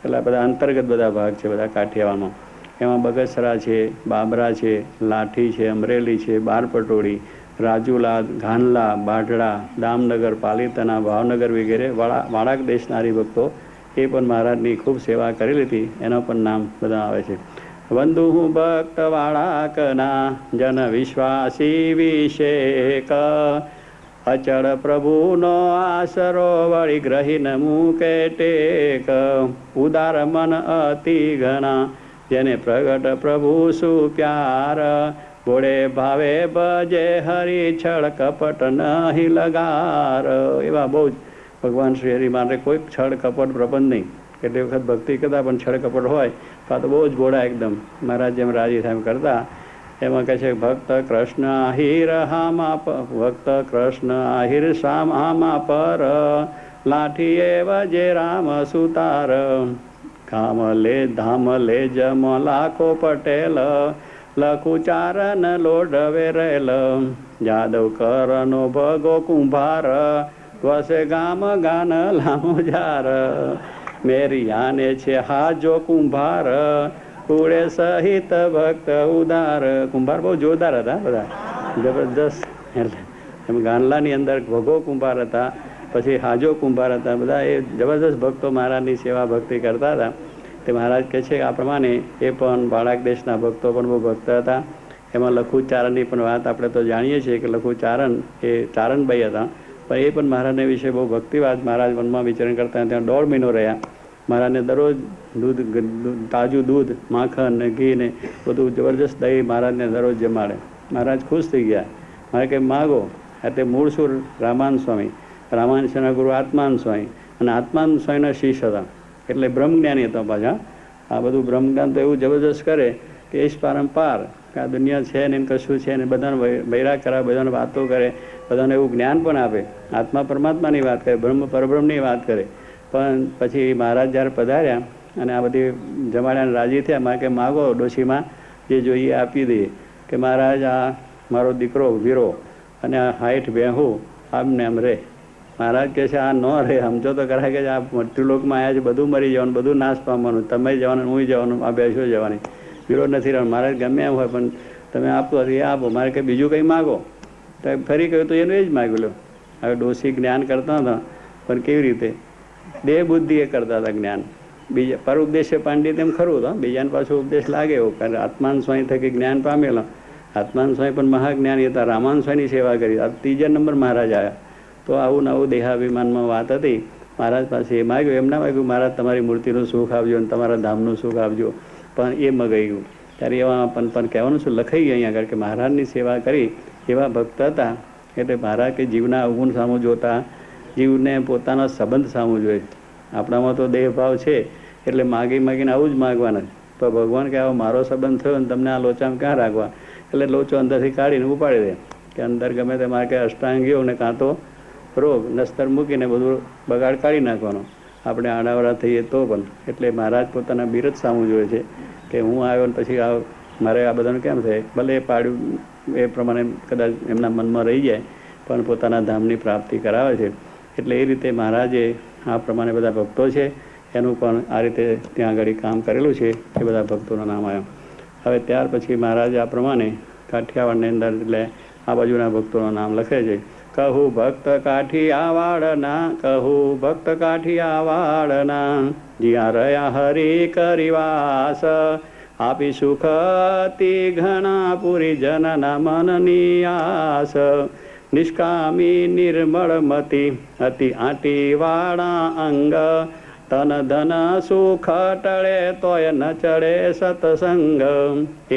એટલે બધા અંતર્ગત બધા ભાગ છે બધા કાઠિયાવાડમાં. એમાં બગસરા છે, બાબરા છે, લાઠી છે, અમરેલી છે, બારપટોળી, રાજુલા, ઘાનલા, બાઢડા, દામનગર, પાલીતાના, ભાવનગર વગેરે વાળાક દેશના હરિભક્તો એ પણ મહારાજની ખૂબ સેવા કરેલી હતી. એના પણ નામ બધા આવે છે. વંદુ ભક્ત વાળાકના જન વિશ્વાસી વિશેક, અચળ પ્રભુનો આશરો વળી ગ્રહીન મૂકે ટેક. ઉદાર મન અતિ ઘણા જેને પ્રગટ પ્રભુ સુપ્યાર, ભોળે ભાવે ભજે હરિ છળ કપટ નહીં લગાર. એવા બહુ જ ભગવાન શ્રી હરિ માટે કોઈ છળ કપટ પ્રબંધ નહીં. કેટલી વખત ભક્તિ કરતા પણ છળ કપટ હોય તો આ તો બહુ જ ભોળા એકદમ મહારાજ જેમ રાજી થાય એમ કરતા. એમાં કહે છે ભક્ત કૃષ્ણ આહિર હામા, ભક્ત કૃષ્ણ આહિર શામ હામા પર, લાઠી એવ જે રામ સુતાર. ધામ લે જમ લાખો પટેલ, લખું ચારણ લોઢવે રહેલ જાદવ કરનો ભગો કુંભાર વસે ગામ ગાન લામો જાર મેરી આને છે હાજો કુંભાર કુળે સહિત ભક્ત ઉદાર. કુંભાર બહુ જોરદાર હતા બધા, જબરદસ્ત. એટલે એમ ગાનલાની અંદર ભગો કુંભાર હતા, પછી હાજો કુંભાર હતા, બધા એ જબરદસ્ત ભક્તો મહારાજની સેવા ભક્તિ કરતા હતા. તે મહારાજ કહે છે કે આ પ્રમાણે એ પણ બાળક દેશના ભક્તો પણ બહુ ભક્ત હતા. એમાં લખુચારણની પણ વાત આપણે તો જાણીએ છીએ કે લખુચારણ એ ચારણભાઈ હતા, પણ એ પણ મહારાજને વિશે બહુ ભક્તિવાદ. મહારાજ વનમાં વિચરણ કરતા ત્યાં 1.5 મહિનો રહ્યા. મહારાજને દરરોજ દૂધ, તાજું દૂધ, માખણ ને ઘી ને બધું જબરજસ્ત દહીં મહારાજને દરરોજ જમાડે. મહારાજ ખુશ થઈ ગયા. મારે કંઈ માગો. એટલે મૂળ સુર રામાન સ્વામી, રામાન સ્વામીના ગુરુ આત્માન સ્વામી, અને આત્માન સ્વામીના શિષ્ય હતા, એટલે બ્રહ્મજ્ઞાની હતા પાછા. આ બધું બ્રહ્મજ્ઞાન તો એવું જબરજસ્ત કરે કે ઈશ પારંપાર કે આ દુનિયા છે ને કશું છે ને બધાને વૈરાગ કરાવે, બધાને વાતો કરે, બધાને એવું જ્ઞાન પણ આપે. આત્મા પરમાત્માની વાત કરે, બ્રહ્મ પરબ્રહ્મની વાત કરે. પણ પછી મહારાજ જ્યારે પધાર્યા અને આ બધી જમાડ્યાને રાજી થયા, મારે કે માગો ડોશીમાં જે જોઈએ આપી દઈએ. કે મહારાજ આ મારો દીકરો વીરો અને આ 60 બેહું આમને આમ રહે. મહારાજ કહે છે આ ન રહે, સમજો તો કરાય કે આ મૃત્યુલોકમાં આવ્યા છે, બધું મરી જવાનું, બધું નાશ પામવાનું, તમે જવાનું, હું જવાનું, આ બેસો જવાની, વિરોધ નથી રહેવાનું. મહારાજ ગમે એમ હોય પણ તમે આપો એ આપો. મારે કંઈ બીજું કંઈ માગો. તો ફરી કહ્યું તો એનું એ જ માગ્યું લો. હવે ડોશી જ્ઞાન કરતા હતા, પણ કેવી રીતે દેહ બુદ્ધિ એ કરતા હતા જ્ઞાન. બીજા પર ઉપદેશે પાંડિત એમ ખરું હતું, બીજાને પાછું ઉપદેશ લાગે એવો. કારણ આત્માન સ્વામી થકી જ્ઞાન પામેલા. આત્માન સ્વામી પણ મહાજ્ઞાની હતા, રામાન સ્વામીની સેવા કરી. આ 3જા નંબર મહારાજ આવ્યા. તો આવું નવું દેહાભિમાનમાં વાત હતી. મહારાજ પાસે એ માગ્યું, એમ ના માગ્યું મહારાજ તમારી મૂર્તિનું સુખ આપજો અને તમારા ધામનું સુખ આપજો, પણ એ મગાઈ ગયું. ત્યારે એવા પણ કહેવાનું શું લખાઈ ગયું અહીંયા આગળ કે મહારાજની સેવા કરી એવા ભક્ત હતા. એટલે મહારાજ કે જીવના અવગુણ સામું જોતા, જીવને પોતાના સંબંધ સામું જોઈએ. આપણામાં તો દેહભાવ છે એટલે માગી માગીને આવું જ માગવાના. પણ ભગવાન કે આવો મારો સંબંધ થયો ને તમને આ લોચામાં ક્યાં રાખવા, એટલે લોચો અંદરથી કાઢીને ઉપાડી દે. કે અંદર ગમે તે મારે કે અષ્ટાંગીઓ ને કાં તો રોગ નસ્તર મૂકીને બધું બગાડ કાઢી નાખવાનો. આપણે આડાવડા થઈએ તો પણ. એટલે મહારાજ પોતાના બિરજ સામું જોઈએ છે કે હું આવ્યો ને પછી મારે આ બધાનું કેમ થાય. ભલે એ પાડ્યું એ પ્રમાણે કદાચ એમના મનમાં રહી જાય, પણ પોતાના ધામની પ્રાપ્તિ કરાવે છે. એટલે એ રીતે મહારાજે આ પ્રમાણે બધા ભક્તો છે એનું પણ આ રીતે ત્યાં આગળ કામ કરેલું છે. એ બધા ભક્તોના નામ આવ્યા. હવે ત્યાર પછી મહારાજ આ પ્રમાણે કાઠિયાવાડની અંદર એટલે આ બાજુના ભક્તોના નામ લખે છે. કહું ભક્ત કાઠિયાવાડના, કહું ભક્ત કાઠિયાવાડના, જ્યાં રહ્યા હરિ કરીવાસ, આપી સુખતી ઘણા પુરી જનના મનની આસ. નિષ્કામી નિર્મળમતી અતિ આંટીવાળા અંગ, તન ધન સુખ ટળે તોય ન ચડે સત્સંગ.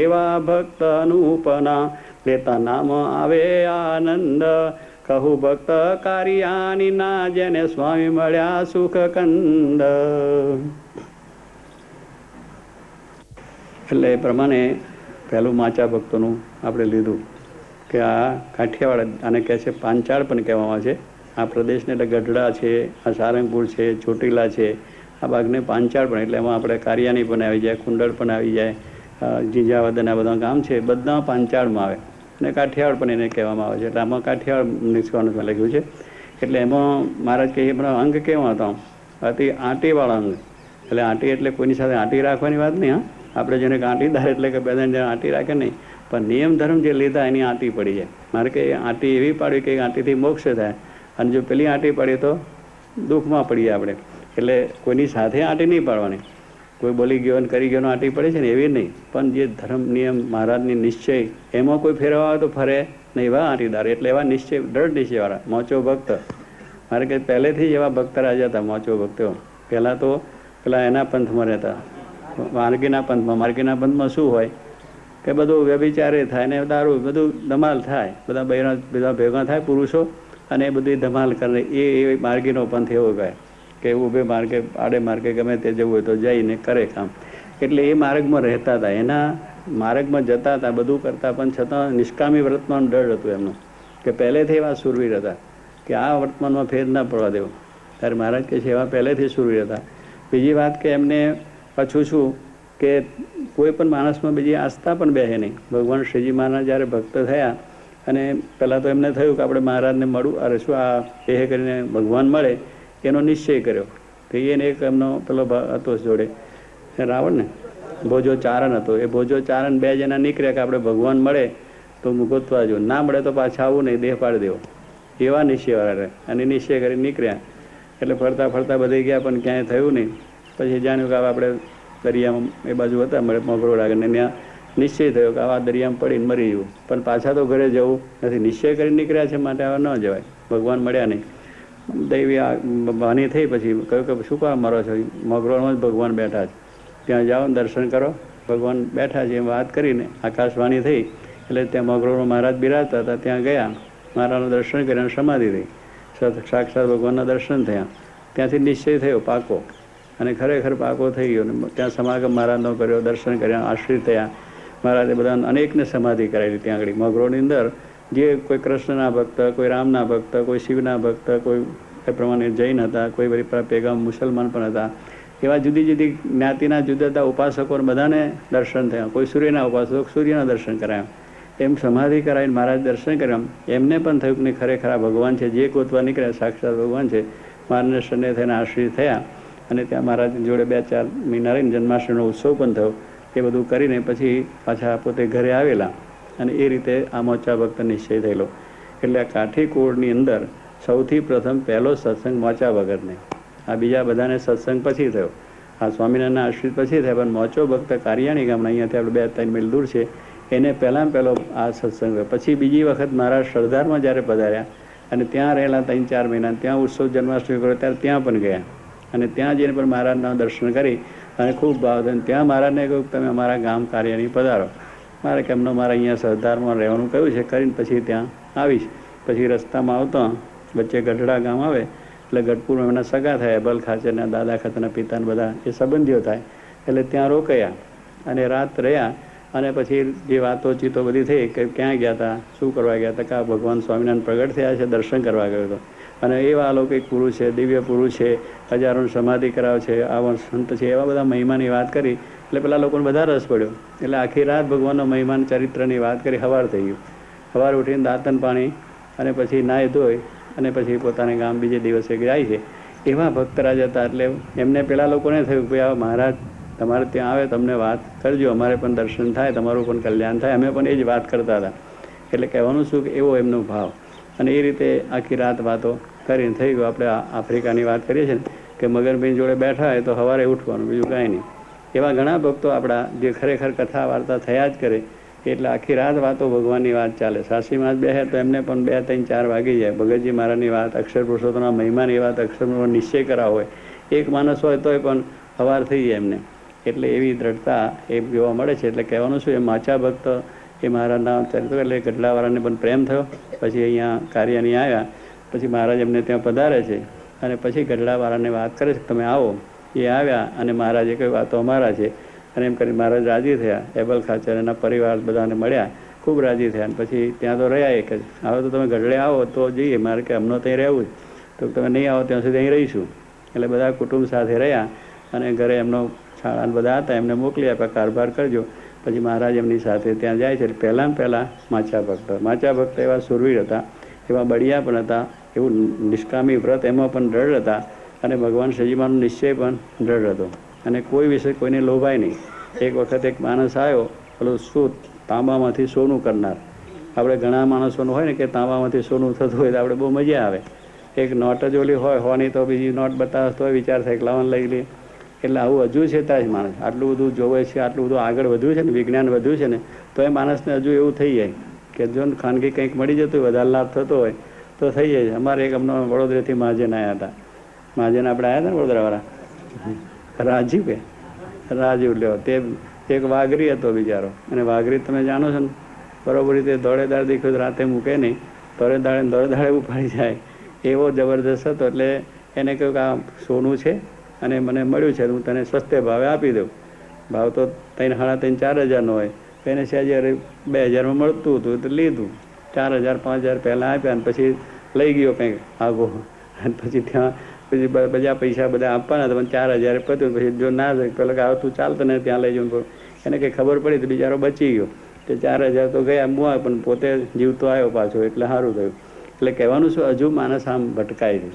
એવા ભક્ત અનુપના લેતા નામ આવે આનંદ. કહું ભક્ત કારિયાની ના, જેને સ્વામી મળ્યા સુખ કંદ. એટલે એ પ્રમાણે પહેલું માચા ભક્તોનું આપણે લીધું કે આ કાઠિયાવાડ, આને કહે છે પાંચાળ પણ કહેવામાં છે. આ પ્રદેશને એટલે ગઢડા છે, આ સારંગપુર છે, ચોટીલા છે, આ ભાગને પાંચાળ પણ. એટલે એમાં આપણે કારિયાની પણ આવી જાય, કુંડળ પણ આવી જાય, જીંજાવદન આ બધા ગામ છે, બધા પાંચાળમાં આવે. અને કાઠિયાવાડ પણ એને કહેવામાં આવે છે. એટલે આમાં કાઠિયાવાડ નિષ્કાનું લખ્યું છે. એટલે એમાં મહારાજ કહે એ અંગ કેવા હતા, અતિ આંટીવાળા અંગ. એટલે આંટી એટલે કોઈની સાથે આંટી રાખવાની વાત નહીં. હા, આપણે જેને આંટીદાર એટલે કે બધાને આંટી રાખે નહીં, પણ નિયમ ધર્મ જે લીધા એની આંટી પડી જાય. મારે કે આંટી એવી પાડી કે આંટીથી મોક્ષ થાય, અને જો પેલી આંટી પડી તો દુઃખમાં પડીએ આપણે. એટલે કોઈની સાથે આંટી નહીં પાડવાની. કોઈ બોલી ગયો અને કરી ગયો આંટી પડે છે ને એવી નહીં, પણ જે ધર્મ નિયમ મહારાજની નિશ્ચય એમાં કોઈ ફેરવા આવે તો ફરે નહીં, એવા આંટીદાર. એટલે એવા નિશ્ચય, દ્રઢ નિશ્ચયવાળા મોચો ભક્ત. મારે કે પહેલેથી જ એવા ભક્ત રાજા હતા મોચો ભક્તો. પહેલાં તો પેલા એના પંથમાં રહેતા, માર્ગીના પંથમાં. માર્ગીના પંથમાં શું હોય કે બધું વ્યભિચારે થાય ને દારૂ બધું ધમાલ થાય, બધા બહેરા બધા ભેગા થાય પુરુષો, અને એ બધી ધમાલ કરે. એ માર્ગીનો પંથ એવો કહે કે ઊભે માર્ગે આડે માર્ગે ગમે તે જવું હોય તો જઈને કરે કામ. એટલે એ માર્ગમાં રહેતા હતા, એના માર્ગમાં જતા હતા, બધું કરતા, પણ છતાં નિષ્કામી વર્તમાન ડર હતું એમનું. કે પહેલેથી એવા સુરવીર હતા કે આ વર્તમાનમાં ફેર ના પડવા દેવો. ત્યારે મહારાજ કહે છે એવા પહેલેથી સુરવીર હતા. બીજી વાત કે એમને પાછું શું કે કોઈ પણ માણસમાં બીજી આસ્થા પણ બેસે નહીં. ભગવાન શ્રીજી મહારાજ જ્યારે ભક્ત થયા અને પહેલાં તો એમને થયું કે આપણે મહારાજને મળવું, અરે શું આ એ કરીને ભગવાન મળે એનો નિશ્ચય કર્યો. તો એને એક એમનો પેલો હતો જોડે રાવણ ને ભોજો ચારણ હતો. એ ભોજો ચારણ 2 જણા નીકળ્યા કે આપણે ભગવાન મળે તો ગોતવા જો, ના મળે તો પાછા આવું નહીં, દેહ પાડી દેવો, એવા નિશ્ચયવાળા રહે. અને નિશ્ચય કરી નીકળ્યા. એટલે ફરતા ફરતા બધે ગયા પણ ક્યાંય થયું નહીં. પછી જાણ્યું કે આપણે દરિયામાં એ બાજુ હતા મળે મગરોળ આગળ, ને ત્યાં નિશ્ચય થયો કે આવા દરિયામાં પડીને મરી જવું, પણ પાછા તો ઘરે જવું નથી. નિશ્ચય કરીને નીકળ્યા છે માટે આવા ન જવાય. ભગવાન મળ્યા નહીં. દૈવી વાણી થઈ. પછી કહ્યું કે શું કામ મરો છો? મગરોળમાં જ ભગવાન બેઠા છે, ત્યાં જાઓ દર્શન કરો, ભગવાન બેઠા છે એમ વાત કરીને આકાશવાણી થઈ. એટલે ત્યાં મગરોળમાં મહારાજ બિરાજતા હતા, ત્યાં ગયા, મહારાજનું દર્શન કર્યા, સમાધિ થઈ. સાક્ષાત ભગવાનના દર્શન થયા. ત્યાંથી નિશ્ચય થયો પાકો, અને ખરેખર પાકો થઈ ગયો. ત્યાં સમાગમ મહારાજનો કર્યો, દર્શન કર્યા, આશ્રિત થયા. મહારાજે બધા અનેકને સમાધિ કરાવી ત્યાં આગળ મગરોળની અંદર. જે કોઈ કૃષ્ણના ભક્ત, કોઈ રામના ભક્ત, કોઈ શિવના ભક્ત, કોઈ એ પ્રમાણે જૈન હતા, કોઈ વળી પેગામ મુસલમાન પણ હતા. એવા જુદી જુદી જ્ઞાતિના જુદા જુદા ઉપાસકો બધાને દર્શન થયા. કોઈ સૂર્યના ઉપાસક સૂર્યના દર્શન કરાયા. એમ સમાધિ કરાવીને મહારાજ દર્શન કર્યા. એમને પણ થયું કે નહીં ખરેખર આ ભગવાન છે, જે ગોતવા નીકળ્યા સાક્ષાત ભગવાન છે. મહારાજને શરણે થઈને આશ્રિત થયા. અને ત્યાં મહારાજની જોડે 2-4 મહિના રહીને જન્માષ્ટમીનો ઉત્સવ પણ થયો. એ બધું કરીને પછી પાછા પોતે ઘરે આવેલા. અને એ રીતે આ મોચા ભક્ત નિશ્ચય થયેલો. એટલે આ કાઠીકોળની અંદર સૌથી પ્રથમ પહેલો સત્સંગ મોચા વગરને. આ બીજા બધાને સત્સંગ પછી થયો, આ સ્વામિનારાયણના આશ્રિત પછી થયા. પણ મોચો ભક્ત કારિયાણી ગામના, અહીંયાથી આપણે 2-3 માઇલ દૂર છે, એને પહેલાં પહેલો આ સત્સંગ. પછી બીજી વખત મારા સરદારમાં જ્યારે પધાર્યા અને ત્યાં રહેલા 3-4 મહિના, ત્યાં ઉત્સવ જન્માષ્ટમી કર્યો ત્યારે ત્યાં પણ ગયા. અને ત્યાં જઈને પણ મહારાજના દર્શન કરી અને ખૂબ ભાવ થયો. ત્યાં મહારાજને કહ્યું તમે અમારા ગામ કાર્યની પધારો. મારે કેમનો મારે અહીંયા સરદારમાં રહેવાનું કહ્યું છે, કરીને પછી ત્યાં આવીશ. પછી રસ્તામાં આવતા વચ્ચે ગઢડા ગામ આવે એટલે ગઢપુરમાં એમના સગા થાય, અબલ ખાચરના દાદા ખાચરના પિતાના બધા એ સંબંધીઓ થાય. એટલે ત્યાં રોકાયા અને રાત રહ્યા. અને પછી જે વાતો ચીતો બધી થઈ કે ક્યાં ગયા હતા, શું કરવા ગયા હતા, કે ભગવાન સ્વામિનારાયણ પ્રગટ થયા છે, દર્શન કરવા ગયો હતો. અને એવા અલૌકિક પુરુષ છે, દિવ્ય પુરુષ છે, હજારોની સમાધિ કરાવ છે, આવા સંત છે, એવા બધા મહિમાની વાત કરી. એટલે પેલા લોકોને બધા રસ પડ્યો. એટલે આખી રાત ભગવાનનો મહિમાન ચરિત્રની વાત કરી. સવાર થઈ ગયું. સવાર ઉઠીને દાંતન પાણી અને પછી નાહી ધોઈ અને પછી પોતાને ગામ બીજે દિવસે જાય છે. એવા ભક્તરાજ હતા. એટલે એમને પેલા લોકોને થયું કે આ મહારાજ તમારે ત્યાં આવે, તમને વાત કરજો, અમારે પણ દર્શન થાય, તમારું પણ કલ્યાણ થાય. અમે પણ એ જ વાત કરતા હતા. એટલે કહેવાનું શું કે એવો એમનો ભાવ. અને એ રીતે આખી રાત વાતો કરીને થઈ ગયું. આપણે આફ્રિકાની વાત કરીએ છીએ ને કે મગરભાઈ જોડે બેઠા હોય તો સવારે ઉઠવાનું, બીજું કાંઈ નહીં. એવા ઘણા ભક્તો આપણા જે ખરેખર કથા વાર્તા થયા જ કરે. એટલે આખી રાત વાતો ભગવાનની વાત ચાલે. સાસીમાં જ બેસે તો એમને પણ 2-3-4 વાગી જાય. ભગતજી મહારાજની વાત, અક્ષર પુરુષોત્તમના મહિમાની વાત, અક્ષરનો નિશ્ચય કરાવ હોય. એક માણસ હોય તોય પણ સવાર થઈ જાય એમને. એટલે એવી દ્રઢતા એ જોવા મળે છે. એટલે કહેવાનું શું, એ માચા ભક્ત એ મહારાજના ચરિત્ર. એટલે ગઢડાવાળાને પણ પ્રેમ થયો. પછી અહીંયા કાર્યની આવ્યા. પછી મહારાજ એમને ત્યાં પધારે છે અને પછી ગઢડાવાળાને વાત કરે છે તમે આવો. એ આવ્યા અને મહારાજે કહ્યું આ તો અમારા છે. અને એમ કરી મહારાજ રાજી થયા. એબલ ખાચર એના પરિવાર બધાને મળ્યા, ખૂબ રાજી થયા. અને પછી ત્યાં તો રહ્યા એક જ. હવે તો તમે ગઢડે આવો તો જઈએ, મારે કે અમને ત્યાં રહેવું જ, તો તમે નહીં આવો ત્યાં સુધી અહીં રહીશું. એટલે બધા કુટુંબ સાથે રહ્યા. અને ઘરે એમનો શાળા બધા હતા, એમને મોકલી આપ્યા, કારભાર કરજો. પછી મહારાજ એમની સાથે ત્યાં જાય છે. પહેલાં માચા ભક્ત. માચા ભક્ત એવા સુરવીર હતા, એવા બળિયા પણ હતા, એવું નિષ્કામી વ્રત એમાં પણ દ્રઢ હતા. અને ભગવાન શ્રીજીમાંનો નિશ્ચય પણ દ્રઢ હતો. અને કોઈ વિશે કોઈને લોભાય નહીં. એક વખત એક માણસ આવ્યો, પેલું શું તાંબામાંથી સોનું કરનાર. આપણે ઘણા માણસોનું હોય ને કે તાંબામાંથી સોનું થતું હોય તો આપણે બહુ મજા આવે. એક નોટ જ ઓલી હોય હોની તો બીજી નોટ બતાવતો હોય, વિચાર થાય કે લાવવાનું લઈ લે. એટલે આવું હજુ છે ત્યાં જ માણસ આટલું બધું જોવે છે, આટલું બધું આગળ વધ્યું છે ને, વિજ્ઞાન વધ્યું છે ને, તો એ માણસને હજુ એવું થઈ જાય કે જો ખાનગી કંઈક મળી જતું હોય, વધારે લાભ થતો હોય તો થઈ જાય. અમારે એક અમને વડોદરાથી મહાજન આવ્યા હતા. મહાજન આપણે આવ્યા હતા ને વડોદરાવાળા, રાજીવ લ્યો. તે એક વાઘરી હતો બિચારો. અને વાઘરી તમે જાણો છો ને, બરોબર રીતે દોડે દાડે દેખ્યો રાતે મૂકે નહીં, દોડે દાડે ઉપાડી જાય, એવો જબરદસ્ત હતો. એટલે એને કહ્યું કે આ સોનું છે અને મને મળ્યું છે, હું તને સસ્તે ભાવે આપી દઉં. ભાવ તો 3,500 4,000 હોય. એને 2,000માં મળતું હતું તો લીધું. 4,000 5,000 પહેલાં આપ્યા અને પછી લઈ ગયો કંઈક આગો. અને પછી ત્યાં પછી બધા પૈસા બધા આપવાના હતા, પણ 4,000 પત્યું. પછી જો ના જાય પેલા કે તું ચાલતો ને ત્યાં લઈ જવું. એને કંઈ ખબર પડી તો બિચારો બચી ગયો. તે 4,000 તો ગયા મુઆ, પણ પોતે જીવતો આવ્યો પાછો, એટલે સારું થયું. એટલે કહેવાનું શું, હજુ માણસ આમ ભટકાય છે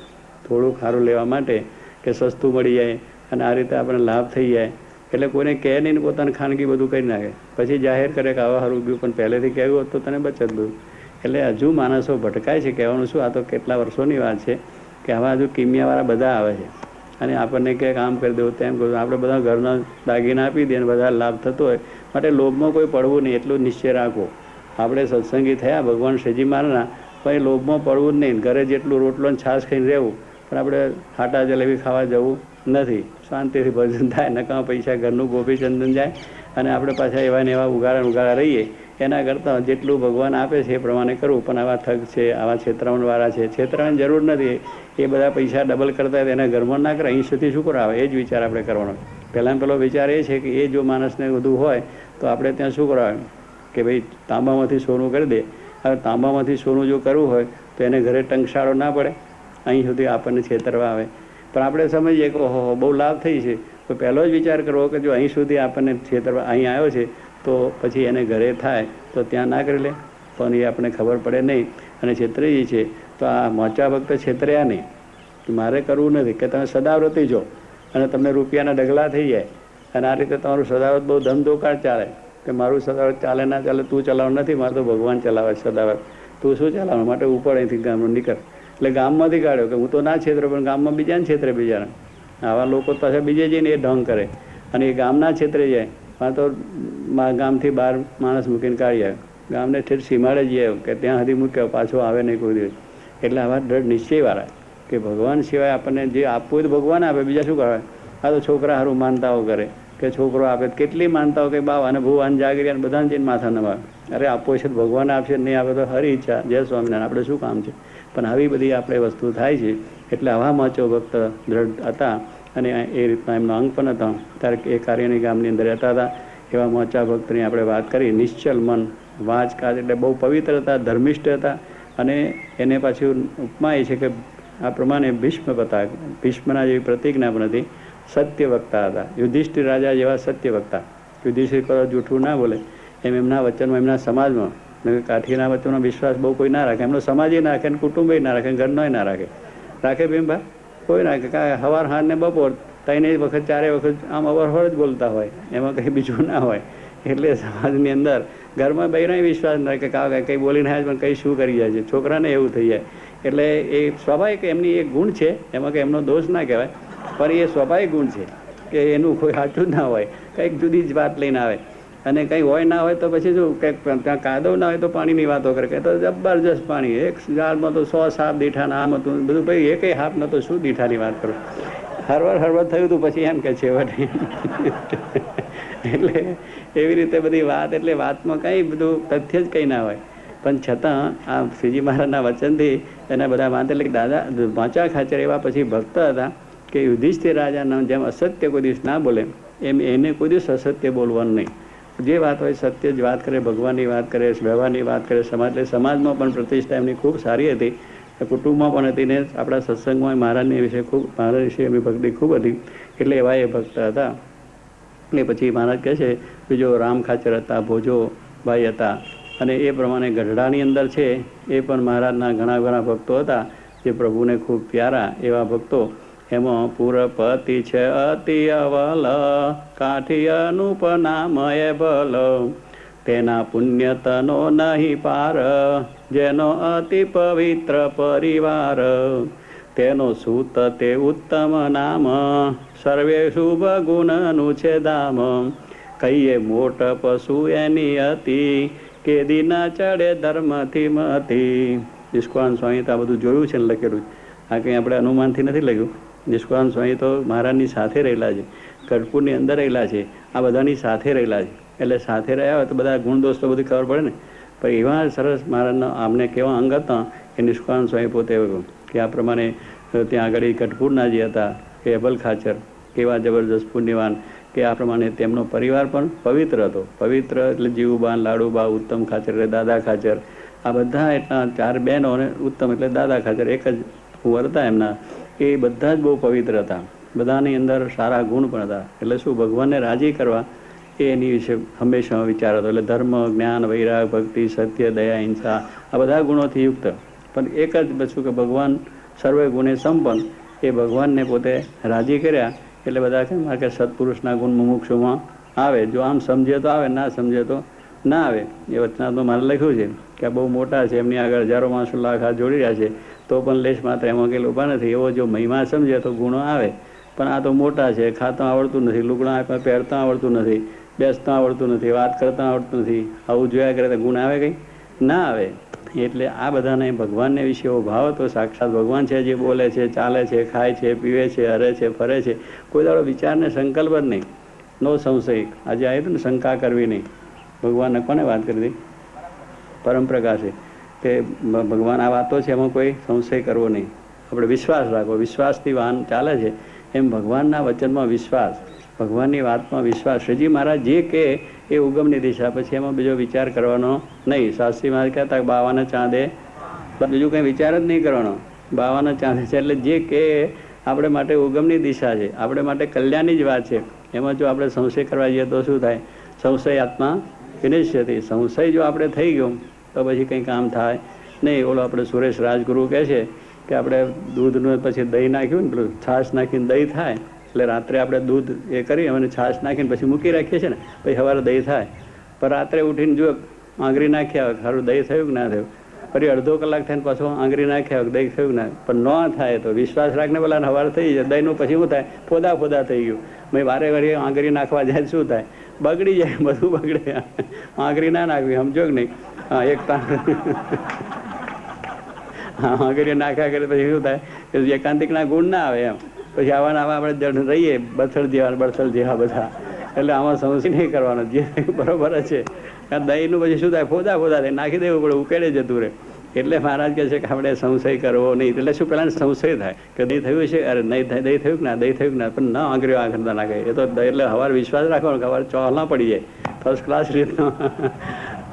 થોડુંક સારું લેવા માટે, કે સસ્તું મળી જાય અને આ રીતે આપણને લાભ થઈ જાય. એટલે કોઈને કહે નહીં ને પોતાને ખાનગી બધું કરી નાખે, પછી જાહેર કરે કે આવા સારું ગયું, પણ પહેલેથી કહેવું હોત તો તને બચત બધું. એટલે હજુ માણસો ભટકાય છે. કહેવાનું શું, આ તો કેટલા વર્ષોની વાત છે કે આવા હજુ કિમિયાવાળા બધા આવે છે અને આપણને કે આમ કરી દેવું તેમ કરવું, આપણે બધા ઘરના દાગીના આપી દઈએ અને બધા લાભ થતો હોય. માટે લોભમાં કોઈ પડવું નહીં, એટલું નિશ્ચય રાખો. આપણે સત્સંગી થયા ભગવાન શ્રીજી મહારાજના, પણ એ લોભમાં પડવું જ નહીં. ઘરે જેટલું રોટલો ને છાશ ખાઈને રહેવું, પણ આપણે ખાટા જલેબી ખાવા જવું નથી. શાંતિથી ભજન થાય, નકામા પૈસા ઘરનું ગોપીચંદન જાય અને આપણે પાછા એવા ને એવા ઉગાડા રહીએ. એના કરતાં જેટલું ભગવાન આપે છે એ પ્રમાણે કરવું. પણ આવા ઠગ છે, આવા છેતરામણવાળા છે, છેતરાવાની જરૂર નથી. એ બધા પૈસા ડબલ કરતા હોય એના ઘરમાં ના કરે, અહીં સુધી શું કરાવે, એ જ વિચાર આપણે કરવાનો. પહેલાં પેલો વિચાર એ છે કે એ જો માણસને બધું હોય તો આપણે ત્યાં શું કરાવે કે ભાઈ તાંબામાંથી સોનું કરી દે. હવે તાંબામાંથી સોનું જો કરવું હોય તો એને ઘરે ટંકશાળો ના પડે, અહીં સુધી આપણને છેતરવા આવે. પણ આપણે સમજીએ કે ઓહો બહુ લાભ થઈ છે, તો પહેલો જ વિચાર કરવો કે જો અહીં સુધી આપણને છેતરવા અહીં આવ્યો છે તો પછી એને ઘરે થાય તો ત્યાં ના કરી લે. પણ એ આપણે ખબર પડે નહીં અને છેતરી છે. તો આ મોચા ભક્ત છેતર્યા નહીં. મારે કરવું નથી કે તમે સદાવ્રતી જો અને તમને રૂપિયાના ડગલા થઈ જાય અને આ રીતે તમારું સદાવ્રત બહુ ધમધોકાર ચાલે કે મારું સદાવ્રત ચાલે ના ચાલે, તું ચલાવવાનું નથી, મારે તો ભગવાન ચલાવે સદાવ્રત, તું શું ચલાવવાનું, માટે ઉપર અહીંથી ગામમાં નીકળ. એટલે ગામમાંથી કાઢ્યો કે હું તો ના છેતરો, પણ ગામમાં બીજાને છેતરે. બીજાને આવા લોકો પાછા બીજે જઈને એ ઢોંગ કરે અને એ ગામના છેતરે જાય. પણ તો ગામથી બહાર માણસ મૂકીને કાઢી આવ્યો, ગામને ઠેઠ સીમાડે જઈ આવ્યો કે ત્યાં સુધી મૂક્યો, પાછો આવે નહીં કોઈ દિવસ. એટલે આવા દ્રઢ નિશ્ચયવાળા કે ભગવાન સિવાય આપણને જે આપવું હોય તો ભગવાન આપે, બીજા શું કરે. આ તો છોકરા સારું માનતાઓ કરે કે છોકરો આપે, કેટલી માનતાઓ કે બાવા અને ભુવાન જાગરી અને બધાને જઈને માથા નમાવે. અરે આપવો છે તો ભગવાન આપશે, નહીં આપે તો હરી ઈચ્છા, જય સ્વામિનારાયણ, આપણે શું કામ છે. પણ આવી બધી આપણે વસ્તુ થાય છે. એટલે આવા મોચો ભક્ત દ્રઢ હતા અને એ રીતના એમનો અંગ પણ હતા. ત્યારે એ કાર્યની ગામની અંદર રહેતા હતા. એવા મોચા ભક્તની આપણે વાત કરી. નિશ્ચલ મન, વાંચ કાજ એટલે બહુ પવિત્ર હતા, ધર્મિષ્ઠ હતા. અને એને પાછું ઉપમા એ છે કે આ પ્રમાણે ભીષ્મ હતા, ભીષ્મના જેવી પ્રતિજ્ઞા પણ હતી. સત્ય વક્તા હતા, યુધિષ્ઠિર રાજા જેવા સત્ય વક્તા. યુધિષ્ઠિર કરો જૂઠું ના બોલે, એમ એમના વચનમાં, એમના સમાજમાં કાઠીના વચનનો વિશ્વાસ બહુ કોઈ ના રાખે. એમનો સમાજે ના રાખે, કુટુંબે ના રાખે, ઘરનોય ના રાખે. રાખે ભીમભા કોઈ ના રાખે. સવાર હાર ને બપોર 3 વખત 4 વખત આમ અવરહર જ બોલતા હોય, એમાં કંઈ બીજું ના હોય. એટલે સમાજની અંદર ઘરમાં બહેનોય વિશ્વાસ ના રાખે, કંઈ બોલીને આવ્યા પણ કંઈ શું કરી જાય છે, છોકરાને એવું થઈ જાય. એટલે એ સ્વાભાવિક એમની એક ગુણ છે, એમાં કંઈ એમનો દોષ ના કહેવાય, પણ એ સ્વાભાવિક ગુણ છે કે એનું કોઈ સાચું જ ના હોય, કંઈક જુદી જ વાત લઈને આવે. અને કંઈ હોય ના હોય તો પછી શું, કંઈક ત્યાં કાદવ ના હોય તો પાણીની વાતો કરે કે તો જબરજસ્ત પાણી, એક ઝાડમાં તો 100 સાપ દીઠાના આમ હતું બધું. ભાઈ એ કંઈ હાપ નહોતો, શું દીઠાની વાત કરો. હરવર થયું હતું પછી એમ કે છે વટે. એટલે એવી રીતે બધી વાત, એટલે વાતમાં કંઈ બધું તથ્ય જ કંઈ ના હોય. પણ છતાં આ શ્રીજી મહારાજના વચનથી એના બધા વાત, એટલે દાદા વાંચા ખાચર એવા પછી ભક્ત હતા કે યુધિષ્ઠિર રાજાના જેમ અસત્ય કોઈ દિવસ ના બોલે, એમ એને કોઈ દિવસ અસત્ય બોલવાનું નહીં. જે વાત હોય સત્ય જ વાત કરે, ભગવાનની વાત કરે, વ્યવહારની વાત કરે. સમાજમાં પણ પ્રતિષ્ઠા એમની ખૂબ સારી હતી, કુટુંબમાં પણ હતી ને આપણા સત્સંગમાં મહારાજની વિશે ખૂબ, મહારાજ વિશે એમની ભક્તિ ખૂબ હતી. એટલે એવા એ ભક્ત હતા. એટલે પછી મહારાજ કહે છે બીજો રામ ખાચર હતા, ભોજો ભાઈ હતા. અને એ પ્રમાણે ગઢડાની અંદર છે એ પણ મહારાજના ઘણા ભક્તો હતા જે પ્રભુને ખૂબ પ્યારા એવા ભક્તો. એમાં પુરપતિ છે અતિ અવલ, કાઠી અનુપનામય ભલ, તેના પુણ્યતનો નહીં પાર, જેનો અતિ પવિત્ર પરિવાર, તેનો સૂત તે ઉત્તમ નામ, સર્વે શુભ ગુણનું છે ધામ, કહીએ મોટ પશુ એની હતી, કે દીના ચડે ધર્મથી મથી. નિષ્કાળ સ્વામી તો આ બધું જોયું છે ને લખેલું. આ કંઈ આપણે અનુમાનથી નથી લખ્યું. નિષ્કાળ સ્વામી તો મહારાજની સાથે રહેલા છે, ગઢપુરની અંદર રહેલા છે, આ બધાની સાથે રહેલા છે. એટલે સાથે રહ્યા હોય તો બધા ગુણ દોષ તો બધી ખબર પડે ને. પણ એવા સરસ મહારાજના આમને કેવા અંગ હતા કે નિષ્કાળ સ્વામી પોતે કે આ પ્રમાણે ત્યાં આગળ ગઢપુરના જે હતા કે અભલ ખાચર કેવા જબરજસ્ત પુણ્યવાન, કે આ પ્રમાણે તેમનો પરિવાર પણ પવિત્ર હતો. પવિત્ર એટલે જીવુબા, લાડુબા, ઉત્તમ ખાચર એટલે દાદા ખાચર, આ બધા એટલા 4 બહેનો અને ઉત્તમ એટલે દાદા ખાચર, એક જ કુંવર હતા એમના. એ બધા જ બહુ પવિત્ર હતા, બધાની અંદર સારા ગુણ પણ હતા. એટલે શું, ભગવાનને રાજી કરવા એની વિશે હંમેશા વિચાર હતો. એટલે ધર્મ, જ્ઞાન, વૈરાગ, ભક્તિ, સત્ય, દયા, હિંસા આ બધા ગુણોથી યુક્ત. પણ એક જ બચ્યું કે ભગવાન સર્વે ગુણે સંપન્ન, એ ભગવાનને પોતે રાજી કર્યા. એટલે બધા કેમ કે સત્પુરુષના ગુણ મુમુક્ષુમાં આવે. જો આમ સમજે તો આવે, ના સમજે તો ના આવે. એ વચનામાં મારે લખ્યું છે કે આ બહુ મોટા છે, એમની આગળ હજારો માણસો લાખ હાથ જોડી રહ્યા છે, તો પણ લેશ માત્ર એમાં કંઈ ઊભા નથી. એવો જો મહિમા સમજે તો ગુણો આવે. પણ આ તો મોટા છે, ખાતા આવડતું નથી, લુગડા પહેરતા આવડતું નથી, બેસતા આવડતું નથી, વાત કરતા આવડતું નથી, આવું જોયા કરે તો ગુણ આવે કંઈ ના આવે. એટલે આ બધાને ભગવાનને વિશે એવો ભાવ હતો, સાક્ષાત ભગવાન છે જે બોલે છે, ચાલે છે, ખાય છે, પીવે છે, હરે છે, ફરે છે, કોઈ દાડો વિચારને સંકલ્પ જ નહીં, નો સંશય. આજે આવ્યું હતું ને શંકા કરવી નહીં. ભગવાનને કોને વાત કરી હતી? પરમ પ્રકાશે કે ભગવાન આ વાતો છે એમાં કોઈ સંશય કરવો નહીં, આપણે વિશ્વાસ રાખવો. વિશ્વાસથી વાહન ચાલે છે એમ ભગવાનના વચનમાં વિશ્વાસ, ભગવાનની વાતમાં વિશ્વાસ. શ્રીજી મહારાજ જે કહે એ ઉગમની દિશા, પછી એમાં બીજો વિચાર કરવાનો નહીં. શાસ્ત્રી મહારાજ કહેતા બાવાના ચાંદે, બીજું કંઈ વિચાર જ નહીં કરવાનો. બાવાના ચાંદે છે એટલે જે કહે આપણે માટે ઉગમની દિશા છે, આપણે માટે કલ્યાણની જ વાત છે. એમાં જો આપણે સંશય કરવા જઈએ તો શું થાય? સંશય આત્મા વિનિશ્યતિ. સંશય જો આપણે થઈ ગયો તો પછી કંઈ કામ થાય નહીં. ઓલો આપણે સુરેશ રાજગુરુ કહે છે કે આપણે દૂધનું પછી દહીં નાખ્યું ને, પેલું છાશ નાખીને દહીં થાય. એટલે રાત્રે આપણે દૂધ એ કરી અને છાશ નાખીને પછી મૂકી રાખીએ છીએ ને, પછી સવારે દહીં થાય. પણ રાત્રે ઉઠીને જો આંગળી નાખ્યા સારું દહીં થયું કે ના થયું, ફરી અડધો કલાક થઈને પાછો આંગળી નાખ્યા દહીં થયું ના, પણ ન થાય તો વિશ્વાસ રાખને પેલા સવારે થઈ જાય. દહીંનું પછી શું થાય? ફોદા થઈ ગયું. મેં વારે વારે આંગળી નાખવા જાય શું થાય? બગડી જાય, બધું બગડે. આંગળી ના નાખવી, સમજો કે નહીં? હા, એક આંગળી નાખ્યા કરે પછી શું થાય? એકાંતિકના ગુણ ના આવે એમ. પછી આવા આપણે રહીએ બળથડ જેવા બધા. એટલે આમાં સંશય નહીં કરવાનો, જે બરોબર જ છે. દહીંનું પછી શું થાય? ફોદા થાય, નાખી દેવું પડે, ઉકેડે જતું રહે. એટલે મહારાજ કહે છે કે આપણે સંશય કરવો નહીં. એટલે શું પેલા સંશય થાય કે દહીં થયું છે, અરે નહીં થાય, દહીં થયું કે ના, દહીં થયું કે ના, પણ ના આંગળીઓ આગળ નાખે. એ તો એટલે સવારે વિશ્વાસ રાખવાનો કે સવારે ચોહલા પડી જાય ફર્સ્ટ ક્લાસ રીતનો.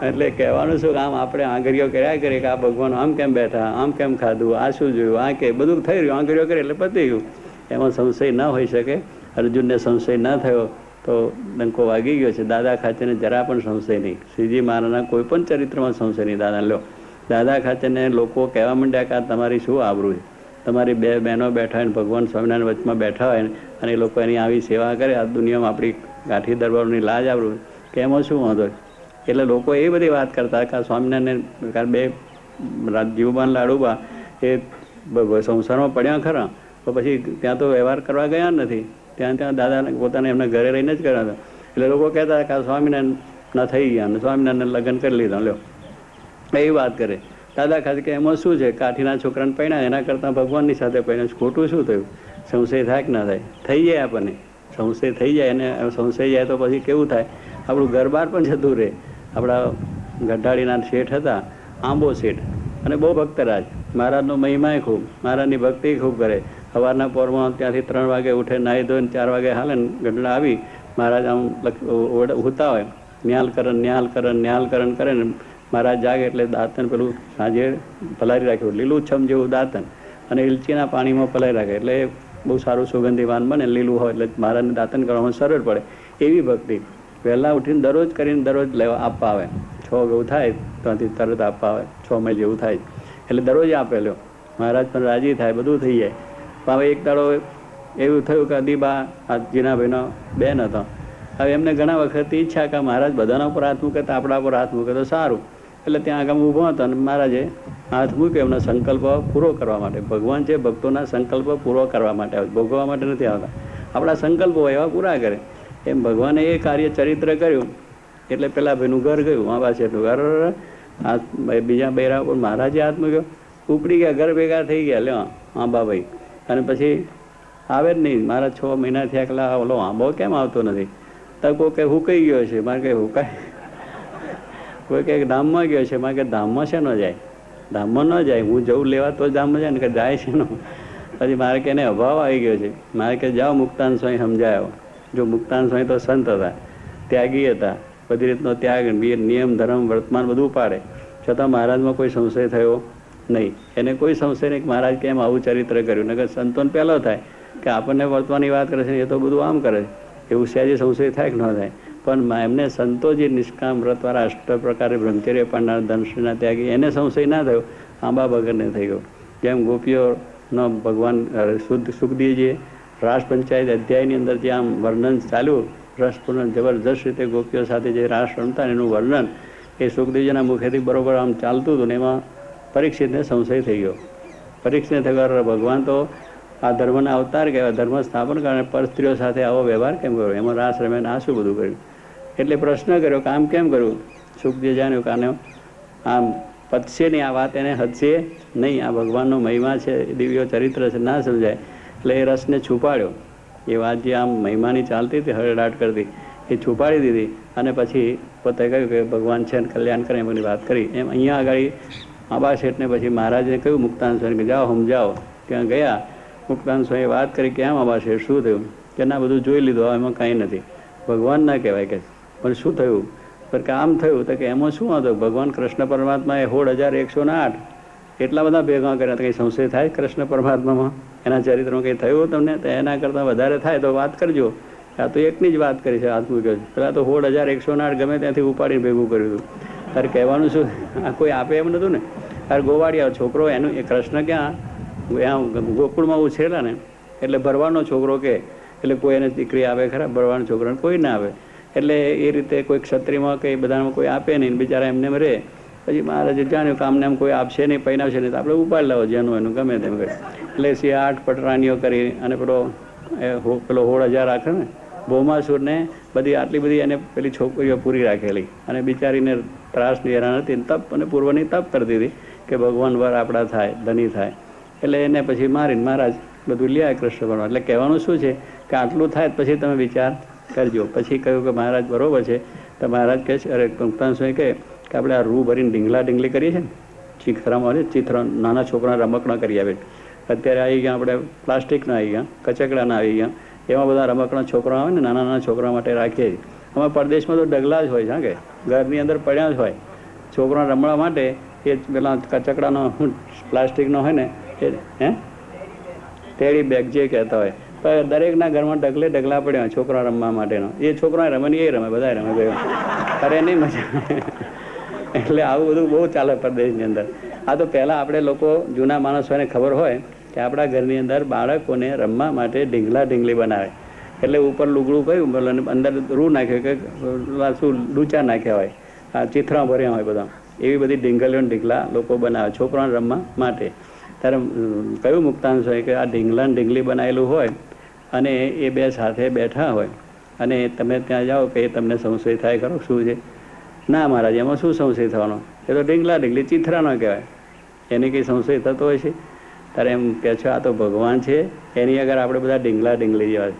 એટલે કહેવાનું શું કે આમ આપણે આંગળીઓ કર્યા કરીએ કે આ ભગવાન આમ કેમ બેઠા, આમ કેમ ખાધું, આ શું જોયું, આ કે બધું થઈ રહ્યું, આંગળીઓ કરી એટલે પતી ગયું. એમાં સંશય ન હોઈ શકે. અર્જુનને સંશય ન થયો તો ડંકો વાગી ગયો છે. દાદા ખાચરને જરા પણ સંશય નહીં. શ્રીજી મહારાજના કોઈ પણ ચરિત્રમાં સંશય નહીં. દાદા લો, દાદા ખાચરને લોકો કહેવા માંડ્યા કે આ તમારી શું આબરૂ છે? તમારી બે બહેનો બેઠા હોય ને ભગવાન સ્વામિનારાયણ વચમાં બેઠા હોય અને એ લોકો એની આવી સેવા કરે, આ દુનિયામાં આપણી ગાંઠી દરબારોની લાજ આબરૂ કે એમાં શું વાંધો? એટલે લોકો એ બધી વાત કરતા કે સ્વામિનારાયણ બે જીવબાન લાડુબા એ સંસારમાં પડ્યા ખરા, તો પછી ત્યાં તો વ્યવહાર કરવા ગયા નથી. ત્યાં દાદાને પોતાને એમના ઘરે રહીને જ કર્યા હતા. એટલે લોકો કહેતા કે સ્વામિનારાયણ ના થઈ ગયા અને સ્વામિનારાયણ લગ્ન કરી લીધા. લ્યો, એ વાત કરે. દાદા ખાતે કે એમાં શું છે? કાઠીના છોકરાને પૈણા, એના કરતાં ભગવાનની સાથે પૈણા, ખોટું શું થયું? સંશય થાય કે ના થાય? થઈ જાય. આપણને સંશય થઈ જાય, અને સંશય જાય તો પછી કેવું થાય? આપણું ઘર બહાર પણ જતું રહે. આપણા ગઢાળીના શેઠ હતા, આંબો શેઠ, અને બહુ ભક્તરાજ. મહારાજનો મહિમાય ખૂબ, મહારાજની ભક્તિ ખૂબ કરે. સવારના પોરમાં ત્યાંથી 3 વાગે ઉઠે, નાહી ધોઈને 4 વાગે હાલે ને ગઢડા આવી, મહારાજ આમ હોતા હોય, ન્યાલકરણ કરે ને મહારાજ જાગે એટલે દાંતન પેલું સાંજે પલારી રાખ્યું, લીલું છમ જેવું દાંતન, અને ઇલચીના પાણીમાં પલારી રાખે એટલે બહુ સારું સુગંધીવાન બને. લીલું હોય એટલે મહારાજને દાંતન કરવામાં સરળ પડે. એવી ભક્તિ. વહેલા ઉઠીને દરરોજ કરીને દરરોજ લેવા આપવા આવે. 6 ગૌ થાય ત્યાંથી તરત આપવા આવે. 6 માઇલ જેવું થાય એટલે દરરોજ આપે. લ્યો, મહારાજ પણ રાજી થાય, બધું થઈ જાય. હવે એક દાડો એવું થયું કે અદીબા આ જીનાભાઈનો બેન હતો. હવે એમને ઘણા વખતથી ઈચ્છા કે મહારાજ બધાના ઉપર હાથ મૂકે તો આપણા ઉપર હાથ મૂકે તો સારું. એટલે ત્યાં આગળ ઊભો હતો અને મહારાજે હાથ મૂક્યો એમનો સંકલ્પ પૂરો કરવા માટે. ભગવાન છે ભક્તોના સંકલ્પ પૂરો કરવા માટે આવે, ભોગવવા માટે નથી આવતા. આપણા સંકલ્પો એવા પૂરા કરે. એમ ભગવાને એ કાર્ય ચરિત્ર કર્યું. એટલે પેલા ભાઈનું ઘર ગયું, આંબા શેઠનું ઘર. હાથ બીજા બૈરા ઉપર મહારાજે હાથ મૂક્યો, ઉપડી ગયા, ઘર ભેગા થઈ ગયા. લ્યો, આંબાભાઈ. અને પછી આવે જ નહીં. મારા 6 મહિના થયા એકલા ઓલો આંબો કેમ આવતો નથી? તો કોઈ કંઈ હુકાઈ ગયો છે. મારે કંઈ હુકાય. કોઈ કંઈક ધામમાં ગયો છે. મારે કે ધામમાં છે ન જાય, ધામમાં ન જાય. હું જવું લેવા તો ધામમાં જાય ને, કે જાય છે નો. પછી મારે કે એને અભાવ આવી ગયો છે. મારે કે જાઓ મુક્તાન સ્વામી સમજાયો. જો મુક્તાન સ્વામી તો સંત હતા, ત્યાગી હતા, બધી રીતનો ત્યાગ, નિયમ, ધર્મ, વર્તમાન બધું પાડે, છતાં મહારાજમાં કોઈ સંશય થયો નહીં. એને કોઈ સંશય નહીં કે મહારાજ કેમ આવું ચરિત્ર કર્યું. નકર સંતોન પહેલો થાય કે આપણને વર્તવાની વાત કરે છે, એ તો બધું આમ કરે છે. એવું સહેજે સંશય થાય કે ન થાય? પણ એમને સંતો જે નિષ્કામ વ્રતવાળા 8 પ્રકારે બ્રહ્મચર્ય પાડનાર ધનશ્રીના ત્યાગી એને સંશય ના થયો, આંબા વગરને થઈ ગયો. જેમ ગોપીઓનો ભગવાન સુખદેવજીએ રાસ પંચાયત અધ્યાયની અંદર જે આમ વર્ણન ચાલ્યું, રસપૂર્ણ જબરજસ્ત રીતે ગોપીઓ સાથે જે રાસ રમતા એનું વર્ણન એ સુખદેવજીના મુખેથી બરોબર આમ ચાલતું હતું ને એમાં પરીક્ષિતને સંશય થઈ ગયો. પરીક્ષિતને થયો ભગવાન તો આ ધર્મના અવતાર કહેવાય, ધર્મ સ્થાપન કરે, પર સ્ત્રીઓ સાથે આવો વ્યવહાર કેમ કર્યો, એમાં રાસ રમે આ શું બધું કર્યું? એટલે પ્રશ્ન કર્યો કે આમ કેમ કર્યું? સુખદેવ જાણ્યું કે આને આમ પતશે નહીં, આ વાત એને હદશે નહીં, આ ભગવાનનો મહિમા છે, દિવ્ય ચરિત્ર છે, ના સમજાય. એટલે એ રસને છુપાડ્યો. એ વાત જે આમ મહિમાની ચાલતી હતી, હળહળાટ કરતી, એ છુપાડી દીધી. અને પછી પોતે કહ્યું કે ભગવાન છે ને કલ્યાણ કરે એમની વાત કરી. એમ અહીંયા આગળ આંબા શેઠને પછી મહારાજે કહ્યું મુક્તાન સ્વામી કે જાઓ સમજાવો. ત્યાં ગયા મુક્તાન સ્વામીએ વાત કરી કે આમ આંબા શેઠ શું થયું? કે ના બધું જોઈ લીધું, એમાં કાંઈ નથી, ભગવાન ના કહેવાય. કે પણ શું થયું? પણ કે આમ થયું. તો કે એમાં શું હતું? ભગવાન કૃષ્ણ પરમાત્માએ 16,108 એટલા બધા ભેગા કર્યા. કંઈ સંશય થાય કૃષ્ણ પરમાત્મામાં? એના ચરિત્રમાં કંઈ થયું તમને? તો એના કરતાં વધારે થાય તો વાત કરજો. આ તો એકની જ વાત કરી છે, હાથ મૂક્યો છે. પેલા તો 16,108 ગમે ત્યાંથી ઉપાડીને ભેગું કર્યું હતું. તારે કહેવાનું શું? આ કોઈ આપે એમ નહોતું ને. તારે ગોવાડિયા છોકરો એનું એ કૃષ્ણ ક્યાં ગોકુળમાં ઉછરેલા ને, એટલે ભરવાનો છોકરો કે એટલે કોઈ એને દીકરી આવે ખરા? ભરવાનો છોકરો કોઈ ના આવે. એટલે એ રીતે કોઈ ક્ષત્રિયમાં કે બધામાં કોઈ આપે નહીં, બિચારા એમને રહે. પછી મહારાજે જાણ્યું કે આમને આમ કોઈ આપશે નહીં, પૈનાવશે નહીં, તો આપણે ઉપાડી લાવો જેનું એનું ગમે તેમ કરે. એટલે 8 પટરાણીઓ કરી અને પેલો 16,000 રાખે ને ભૌમાસુરને બધી આટલી બધી એને પેલી છોકરીઓ પૂરી રાખેલી અને બિચારીને ત્રાસની હેરાન હતી, તપ અને પૂર્વની તપ કરતી હતી કે ભગવાન વર આપણા થાય, ધની થાય. એટલે એને પછી મારીને મહારાજ બધું લે કૃષ્ણ ભગવાન. એટલે કહેવાનું શું છે કે આટલું થાય પછી તમે વિચાર કરજો. પછી કહ્યું કે મહારાજ બરોબર છે. તો મહારાજ કહે છે, અરે મુક્તાન સ્વામી કહે કે આપણે આ રૂ ભરીને ઢીંગલી કરીએ છીએ ને, ચિત્રમાં ચિત્ર નાના છોકરાના રમકડા કરી આવે. અત્યારે આવી ગયા આપણે પ્લાસ્ટિકના આવી ગયા, કચકડાના આવી ગયા, એમાં બધા રમકડા છોકરા આવે ને, નાના નાના છોકરા માટે રાખીએ છીએ. અમારા પરદેશમાં તો ડગલા જ હોય છે, હા કે ઘરની અંદર પડ્યા જ હોય છોકરાને રમવા માટે. એ પેલા કચકડાનો પ્લાસ્ટિકનો હોય ને એ ટેડી બેગ જે કહેતા હોય, પણ દરેકના ઘરમાં ડગલા પડ્યા હોય છોકરા રમવા માટેનો. એ છોકરા રમે ને એ રમે, બધા રમે ગયો. અરે નહીં મજા. એટલે આવું બધું બહુ ચાલે પરદેશની અંદર. આ તો પહેલાં આપણે લોકો જૂના માણસોને ખબર હોય કે આપણા ઘરની અંદર બાળકોને રમવા માટે ઢીંગલી બનાવે. એટલે ઉપર લુગડું કહ્યું, અંદર રૂ નાખ્યો કે શું ડૂચા નાખ્યા હોય, આ ચિત્રા ભર્યા હોય બધા, એવી બધી ઢીંગલા લોકો બનાવે છોકરાને રમવા માટે. ત્યારે કયું મુક્તાન હોય કે આ ઢીંગલી બનાવેલું હોય અને એ બે સાથે બેઠા હોય અને તમે ત્યાં જાઓ કે તમને સંશય થાય ખરો શું છે? ના મહારાજ એમાં શું સંશય થવાનો? એ તો ઢીંગલી ચિત્રા ન કહેવાય, એને કંઈ સંશય થતો હોય છે? ત્યારે એમ કહે છે આ તો ભગવાન છે, એની આગળ આપણે બધા ઢીંગલી જેવા છે.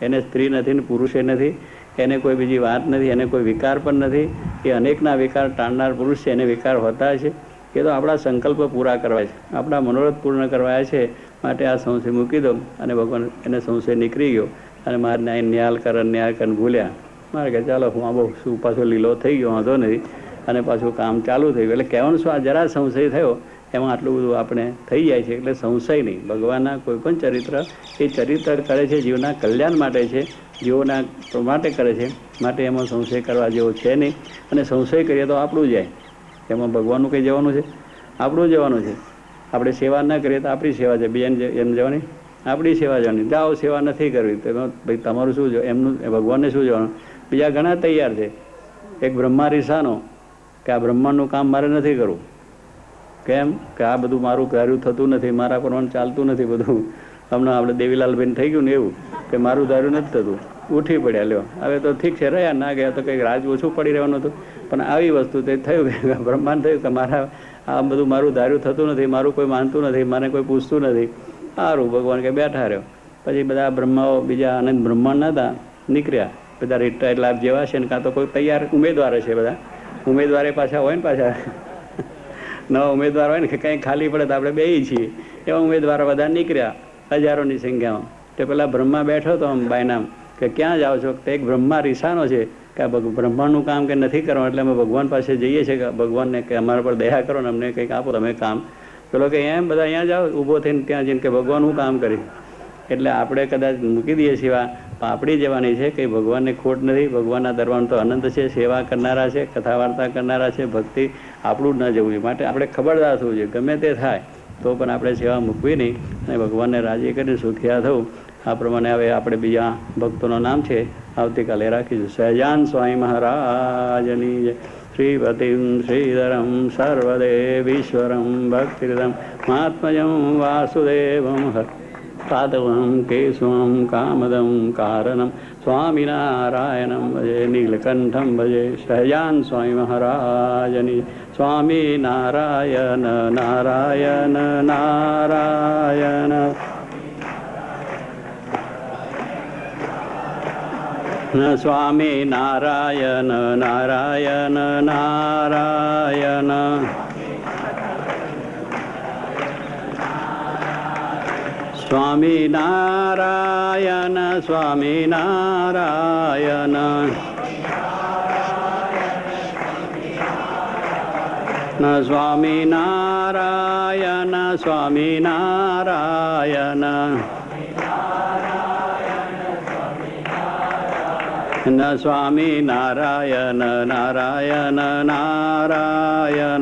એને સ્ત્રી નથી ને પુરુષે નથી, એને કોઈ બીજી વાત નથી, એને કોઈ વિકાર પણ નથી. એ અનેકના વિકાર ટાળનાર પુરુષ છે, એને વિકાર હોતા છે. એ તો આપણા સંકલ્પ પૂરા કરવા છે, આપણા મનોરથ પૂર્ણ કરવા છે. માટે આ સંશય મૂકી દો. અને ભગવાન એને સંશય નીકળી ગયો અને મારે ન્યાય કરીને ભૂલ્યા. મારે કે ચાલો હું આ બહુ શું પાછો લીલો થઈ ગયો, વાંધો નથી, અને પાછું કામ ચાલુ થયું. એટલે કહેવાનું શું, આ જરા સંશય થયો એમાં આટલું બધું આપણે થઈ જાય છે. એટલે સંશય નહીં. ભગવાનના કોઈ પણ ચરિત્ર એ ચરિત્ર કરે છે જીવના કલ્યાણ માટે છે, જીવોના માટે કરે છે. માટે એમાં સંશય કરવા જેવો છે નહીં. અને સંશય કરીએ તો આપણું જાય, એમાં ભગવાનનું કંઈ જવાનું છે? આપણું જવાનું છે. આપણે સેવા ન કરીએ તો આપણી સેવા છે, બીજાને એમ જવાની આપણી સેવા જવાની. જાઓ સેવા નથી કરવી તો ભાઈ તમારું શું, એમનું ભગવાનને શું જવાનું? બીજા ઘણા તૈયાર છે. એક બ્રહ્મા રીસાનો કે આ બ્રહ્માંડનું કામ મારે નથી કરવું. કેમ કે આ બધું મારું ધાર્યું થતું નથી, મારા પ્રમાણે ચાલતું નથી બધું. હમણાં આપણે દેવીલાલબેન થઈ ગયું ને એવું કે મારું ધાર્યું નથી થતું, ઉઠી પડ્યા લ્યો. હવે તો ઠીક છે, રહ્યા ના ગયા તો કંઈક રાજ ઓછું પડી રહેવાનું હતું. પણ આવી વસ્તુ તે થયું કે બ્રહ્માંડ થયું કે મારા આ બધું મારું ધાર્યું થતું નથી, મારું કોઈ માનતું નથી, મને કોઈ પૂછતું નથી. સારું ભગવાન કે બેઠા રહ્યો. પછી બધા બ્રહ્માઓ બીજા આનંદ બ્રહ્માંડ નહોતા નીકળ્યા, બધા રિટાયર્ડ લાભ જેવા છે ને, કાં તો કોઈ તૈયાર ઉમેદવાર છે. બધા ઉમેદવારે પાછા હોય ને, પાછા નવા ઉમેદવાર હોય ને કે કંઈ ખાલી પડે તો આપણે બેસી છીએ, એવા ઉમેદવારો બધા નીકળ્યા હજારોની સંખ્યામાં. તે પેલા બ્રહ્મા બેઠો તો આમ બાયનામ કે ક્યાં જાઓ છો? તો એક બ્રહ્મા રીસાનો છે કે બ્રહ્માંડનું કામ કે નથી કરવાનું, એટલે અમે ભગવાન પાસે જઈએ છીએ કે ભગવાનને કે અમારા પર દયા કરો ને અમને કંઈક આપો તમે કામ. પેલો કે એમ બધા અહીંયા જાઓ ઊભો થઈને ત્યાં જઈને કે ભગવાન હું કામ કરીશ. એટલે આપણે કદાચ મૂકી દઈએ છીએ પાપડી જવાની છે. કંઈ ભગવાનને ખોટ નથી. ભગવાનના દરબાર તો અનંત છે, સેવા કરનારા છે, કથા વાર્તા કરનારા છે. ભક્તિ આપણું જ ન જવું જોઈએ. માટે આપણે ખબરદાર થવું જોઈએ. ગમે તે થાય તો પણ આપણે સેવા મૂકવી નહીં અને ભગવાનને રાજી કરીને સુખિયા થવું. આ પ્રમાણે હવે આપણે બીજા ભક્તોનું નામ છે આવતીકાલે રાખીશું. સહજાન સ્વામી મહારાજની જય. શ્રીપતિમ શ્રીધરમ સર્વદેવીશ્વરમ ભક્તિદમ મહાત્મજમ વાસુદેવમ પાદવમ કેશવમ કામદમ કારણમ સ્વામિનારાયણમ ભજે નીલકંઠમ ભજે. સહજાન સ્વામી મહારાજની. સ્વામી નારાયણ નારાયણ નારાયણ. સ્વામી નારાયણ નારાયણ નારાયણ. સ્વામી નારાયણ સ્વામી નારાયણ. સ્વામી નારાયણ સ્વામી નારાયણ. સ્વામી નારાયણ નારાયણ નારાયણ.